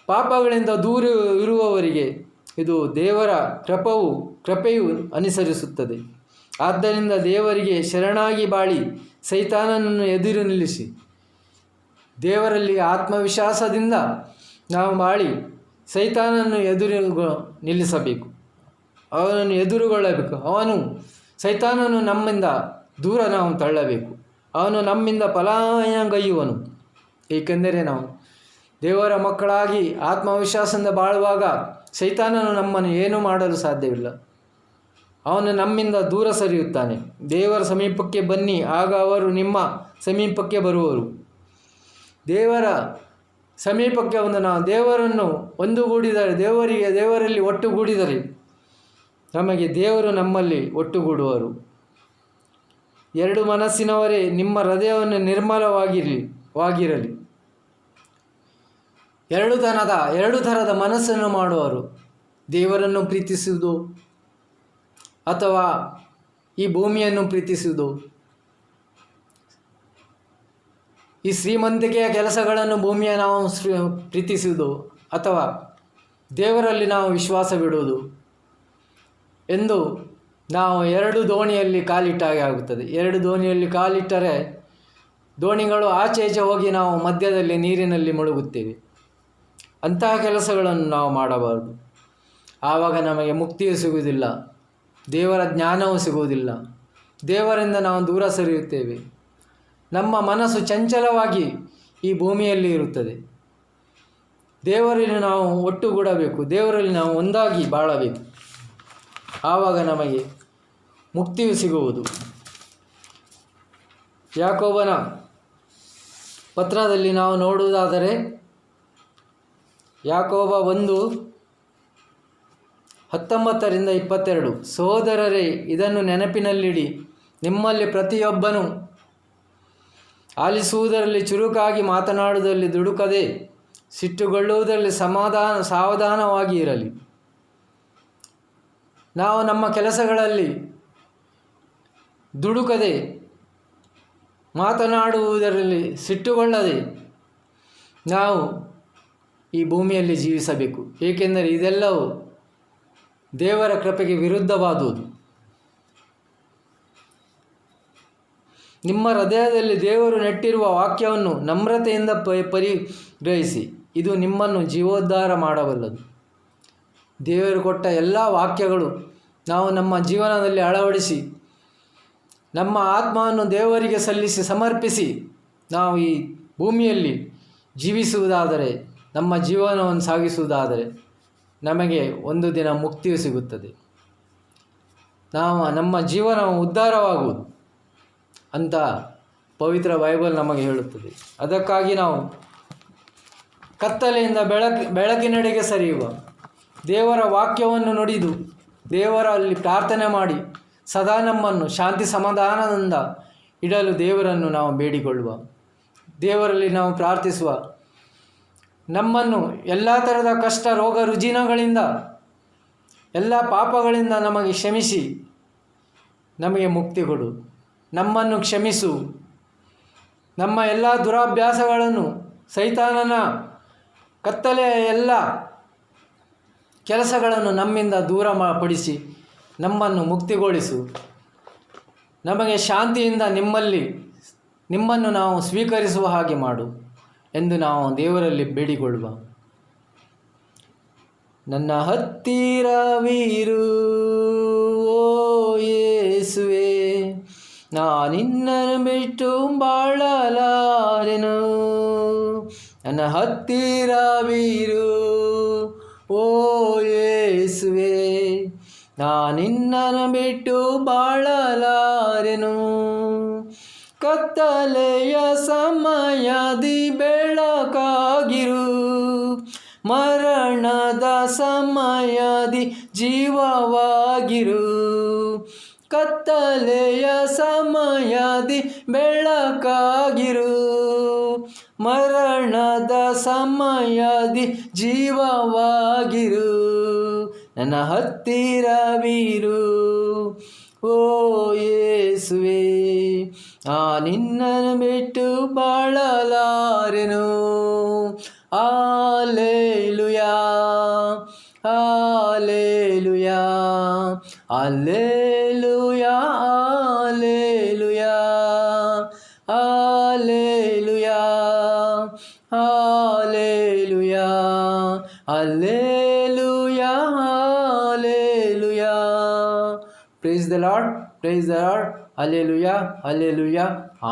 ಪಾಪಗಳಿಂದ ದೂರ ಇರುವವರಿಗೆ ಇದು ದೇವರ ಕೃಪೆಯು ಅನುಸರಿಸುತ್ತದೆ. ಆದ್ದರಿಂದ ದೇವರಿಗೆ ಶರಣಾಗಿ ಬಾಳಿ ಸೈತಾನನನ್ನು ಎದುರು ನಿಲ್ಲಿಸಿ, ದೇವರಲ್ಲಿ ಆತ್ಮವಿಶ್ವಾಸದಿಂದ ನಾವು ಬಾಳಿ ಸೈತಾನನ್ನು ನಿಲ್ಲಿಸಬೇಕು, ಅವನನ್ನು ಎದುರುಗೊಳ್ಳಬೇಕು. ಸೈತಾನನು ನಮ್ಮಿಂದ ದೂರ ನಾವು ತಳ್ಳಬೇಕು. ಅವನು ನಮ್ಮಿಂದ ಪಲಾಯನಗೈಯುವನು. ಏಕೆಂದರೆ ನಾವು ದೇವರ ಮಕ್ಕಳಾಗಿ ಆತ್ಮವಿಶ್ವಾಸದಿಂದ ಬಾಳುವಾಗ ಸೈತಾನನು ನಮ್ಮನ್ನು ಏನೂ ಮಾಡಲು ಸಾಧ್ಯವಿಲ್ಲ. ಅವನು ನಮ್ಮಿಂದ ದೂರ ಸರಿಯುತ್ತಾನೆ. ದೇವರ ಸಮೀಪಕ್ಕೆ ಬನ್ನಿ, ಆಗ ಅವರು ನಿಮ್ಮ ಸಮೀಪಕ್ಕೆ ಬರುವರು. ದೇವರ ಸಮೀಪಕ್ಕೆ ನಾವು ದೇವರನ್ನು ಒಂದುಗೂಡಿದರೆ, ದೇವರಲ್ಲಿ ಒಟ್ಟುಗೂಡಿದರೆ ನಮಗೆ ದೇವರು ನಮ್ಮಲ್ಲಿ ಒಟ್ಟುಗೂಡುವರು. ಎರಡು ಮನಸ್ಸಿನವರೇ, ನಿಮ್ಮ ಹೃದಯವನ್ನು ನಿರ್ಮಲವಾಗಿರಲಿ. ಎರಡು ಥರದ ಮನಸ್ಸನ್ನು ಮಾಡುವರು. ದೇವರನ್ನು ಪ್ರೀತಿಸುವುದು ಅಥವಾ ಈ ಭೂಮಿಯನ್ನು ಪ್ರೀತಿಸುವುದು, ಈ ಶ್ರೀಮಂತಿಕೆಯ ಕೆಲಸಗಳನ್ನು, ಭೂಮಿಯ ನಾವು ಪ್ರೀತಿಸುವುದು ಅಥವಾ ದೇವರಲ್ಲಿ ನಾವು ವಿಶ್ವಾಸವಿಡುವುದು ಎಂದು ನಾವು ಎರಡು ದೋಣಿಯಲ್ಲಿ ಕಾಲಿಟ್ಟಾಗೆ ಆಗುತ್ತದೆ. ಎರಡು ದೋಣಿಯಲ್ಲಿ ಕಾಲಿಟ್ಟರೆ ದೋಣಿಗಳು ಆಚೆ ಈಚೆ ಹೋಗಿ ನಾವು ಮಧ್ಯದಲ್ಲಿ ನೀರಿನಲ್ಲಿ ಮುಳುಗುತ್ತೇವೆ. ಅಂತಹ ಕೆಲಸಗಳನ್ನು ನಾವು ಮಾಡಬಾರದು. ಆವಾಗ ನಮಗೆ ಮುಕ್ತಿಯೂ ಸಿಗುವುದಿಲ್ಲ, ದೇವರ ಜ್ಞಾನವೂ ಸಿಗುವುದಿಲ್ಲ. ದೇವರಿಂದ ನಾವು ದೂರ ಸರಿಯುತ್ತೇವೆ. ನಮ್ಮ ಮನಸ್ಸು ಚಂಚಲವಾಗಿ ಈ ಭೂಮಿಯಲ್ಲಿ ಇರುತ್ತದೆ. ದೇವರಲ್ಲಿ ನಾವು ಒಟ್ಟುಗೂಡಬೇಕು, ದೇವರಲ್ಲಿ ನಾವು ಒಂದಾಗಿ ಬಾಳಬೇಕು. ಆವಾಗ ನಮಗೆ ಮುಕ್ತಿಯು ಸಿಗುವುದು. ಯಾಕೋಬನ ಪತ್ರದಲ್ಲಿ ನಾವು ನೋಡುವುದಾದರೆ, ಯಾಕೋಬ 1:19-22, ಸಹೋದರರೇ, ಇದನ್ನು ನೆನಪಿನಲ್ಲಿಡಿ, ನಿಮ್ಮಲ್ಲಿ ಪ್ರತಿಯೊಬ್ಬನು ಆಲಿಸುವುದರಲ್ಲಿ ಚುರುಕಾಗಿ, ಮಾತನಾಡುವುದರಲ್ಲಿ ದುಡುಕದೆ, ಸಿಟ್ಟುಗೊಳ್ಳುವುದರಲ್ಲಿ ಸಾವಧಾನವಾಗಿ ಇರಲಿ. ನಾವು ನಮ್ಮ ಕೆಲಸಗಳಲ್ಲಿ ದುಡುಕದೆ, ಮಾತನಾಡುವುದರಲ್ಲಿ ಸಿಟ್ಟುಗೊಳ್ಳದೆ ನಾವು ಈ ಭೂಮಿಯಲ್ಲಿ ಜೀವಿಸಬೇಕು. ಏಕೆಂದರೆ ಇದೆಲ್ಲವೂ ದೇವರ ಕೃಪೆಗೆ ವಿರುದ್ಧವಾದುದು. ನಿಮ್ಮ ಹೃದಯದಲ್ಲಿ ದೇವರು ನೆಟ್ಟಿರುವ ವಾಕ್ಯವನ್ನು ನಮ್ರತೆಯಿಂದ ಪರಿಗ್ರಹಿಸಿ, ಇದು ನಿಮ್ಮನ್ನು ಜೀವೋದ್ಧಾರ ಮಾಡಬಲ್ಲದು. ದೇವರು ಕೊಟ್ಟ ಎಲ್ಲ ವಾಕ್ಯಗಳು ನಾವು ನಮ್ಮ ಜೀವನದಲ್ಲಿ ಅಳವಡಿಸಿ ನಮ್ಮ ಆತ್ಮವನ್ನು ದೇವರಿಗೆ ಸಲ್ಲಿಸಿ ಸಮರ್ಪಿಸಿ ನಾವು ಈ ಭೂಮಿಯಲ್ಲಿ ಜೀವಿಸುವುದಾದರೆ, ನಮ್ಮ ಜೀವನವನ್ನು ಸಾಗಿಸುವುದಾದರೆ ನಮಗೆ ಒಂದು ದಿನ ಮುಕ್ತಿಯು ಸಿಗುತ್ತದೆ. ನಮ್ಮ ಜೀವನ ಉದ್ಧಾರವಾಗುವುದು ಅಂತ ಪವಿತ್ರ ಬೈಬಲ್ ನಮಗೆ ಹೇಳುತ್ತದೆ. ಅದಕ್ಕಾಗಿ ನಾವು ಕತ್ತಲೆಯಿಂದ ಬೆಳಕಿನೆಡೆಗೆ ಸರಿಯುವ, ದೇವರ ವಾಕ್ಯವನ್ನು ನುಡಿದು ದೇವರಲ್ಲಿ ಪ್ರಾರ್ಥನೆ ಮಾಡಿ ಸದಾ ನಮ್ಮನ್ನು ಶಾಂತಿ ಸಮಾಧಾನದಿಂದ ಇಡಲು ದೇವರನ್ನು ನಾವು ಬೇಡಿಕೊಳ್ಳುವ, ದೇವರಲ್ಲಿ ನಾವು ಪ್ರಾರ್ಥಿಸುವ. ನಮ್ಮನ್ನು ಎಲ್ಲ ಥರದ ಕಷ್ಟ, ರೋಗ ರುಜಿನಗಳಿಂದ, ಎಲ್ಲ ಪಾಪಗಳಿಂದ ನಮಗೆ ಕ್ಷಮಿಸಿ ನಮಗೆ ಮುಕ್ತಿ ಕೊಡು. ನಮ್ಮನ್ನು ಕ್ಷಮಿಸು. ನಮ್ಮ ಎಲ್ಲ ದುರಾಭ್ಯಾಸಗಳನ್ನು, ಸೈತಾನನ ಕತ್ತಲೆಯ ಎಲ್ಲ ಕೆಲಸಗಳನ್ನು ನಮ್ಮಿಂದ ದೂರ ಪಡಿಸಿ ನಮ್ಮನ್ನು ಮುಕ್ತಿಗೊಳಿಸು. ನಮಗೆ ಶಾಂತಿಯಿಂದ ನಿಮ್ಮನ್ನು ನಾವು ಸ್ವೀಕರಿಸುವ ಹಾಗೆ ಮಾಡು ಎಂದು ನಾವು ದೇವರಲ್ಲಿ ಬೇಡಿಕೊಳ್ಳುವ. ನನ್ನ ಹತ್ತಿರವಿರು ಓ ಯೇಸುವೆ, ನಾನಿನ್ನನ್ನು ಬಿಟ್ಟು ಬಾಳಲಾರೆನು. ನನ್ನ ಹತ್ತಿರವಿರು ಓ ಯೇಸುವೆ, ನಾನಿನ್ನನ್ನು ಬಿಟ್ಟು ಬಾಳಲಾರೆನು. ಕತ್ತಲೆಯ ಸಮಯದಿ ಬೆಳಕಾಗಿರು, ಮರಣದ ಸಮಯದಿ ಜೀವವಾಗಿರು. ಕತ್ತಲೆಯ ಸಮಯದಿ ಬೆಳಕಾಗಿರು, ಮರಣದ ಸಮಯದಿ ಜೀವವಾಗಿರು. ನನ್ನ ಹತ್ತಿರವಿರು ಓ ಯೇಸುವೆ, ನಿನ್ನನ್ನು ಬಿಟ್ಟು ಬಾಳಲಾರೆನು. Hallelujah, hallelujah, hallelujah, hallelujah, hallelujah, hallelujah, hallelujah, hallelujah. Praise the lord, praise the lord. Hallelujah, hallelujah,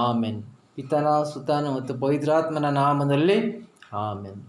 amen. ಪಿತನ, ಸುತನ ಮತ್ತು ಪವಿತ್ರಾತ್ಮನ ನಾಮದಲ್ಲಿ ಆಮೆನ್.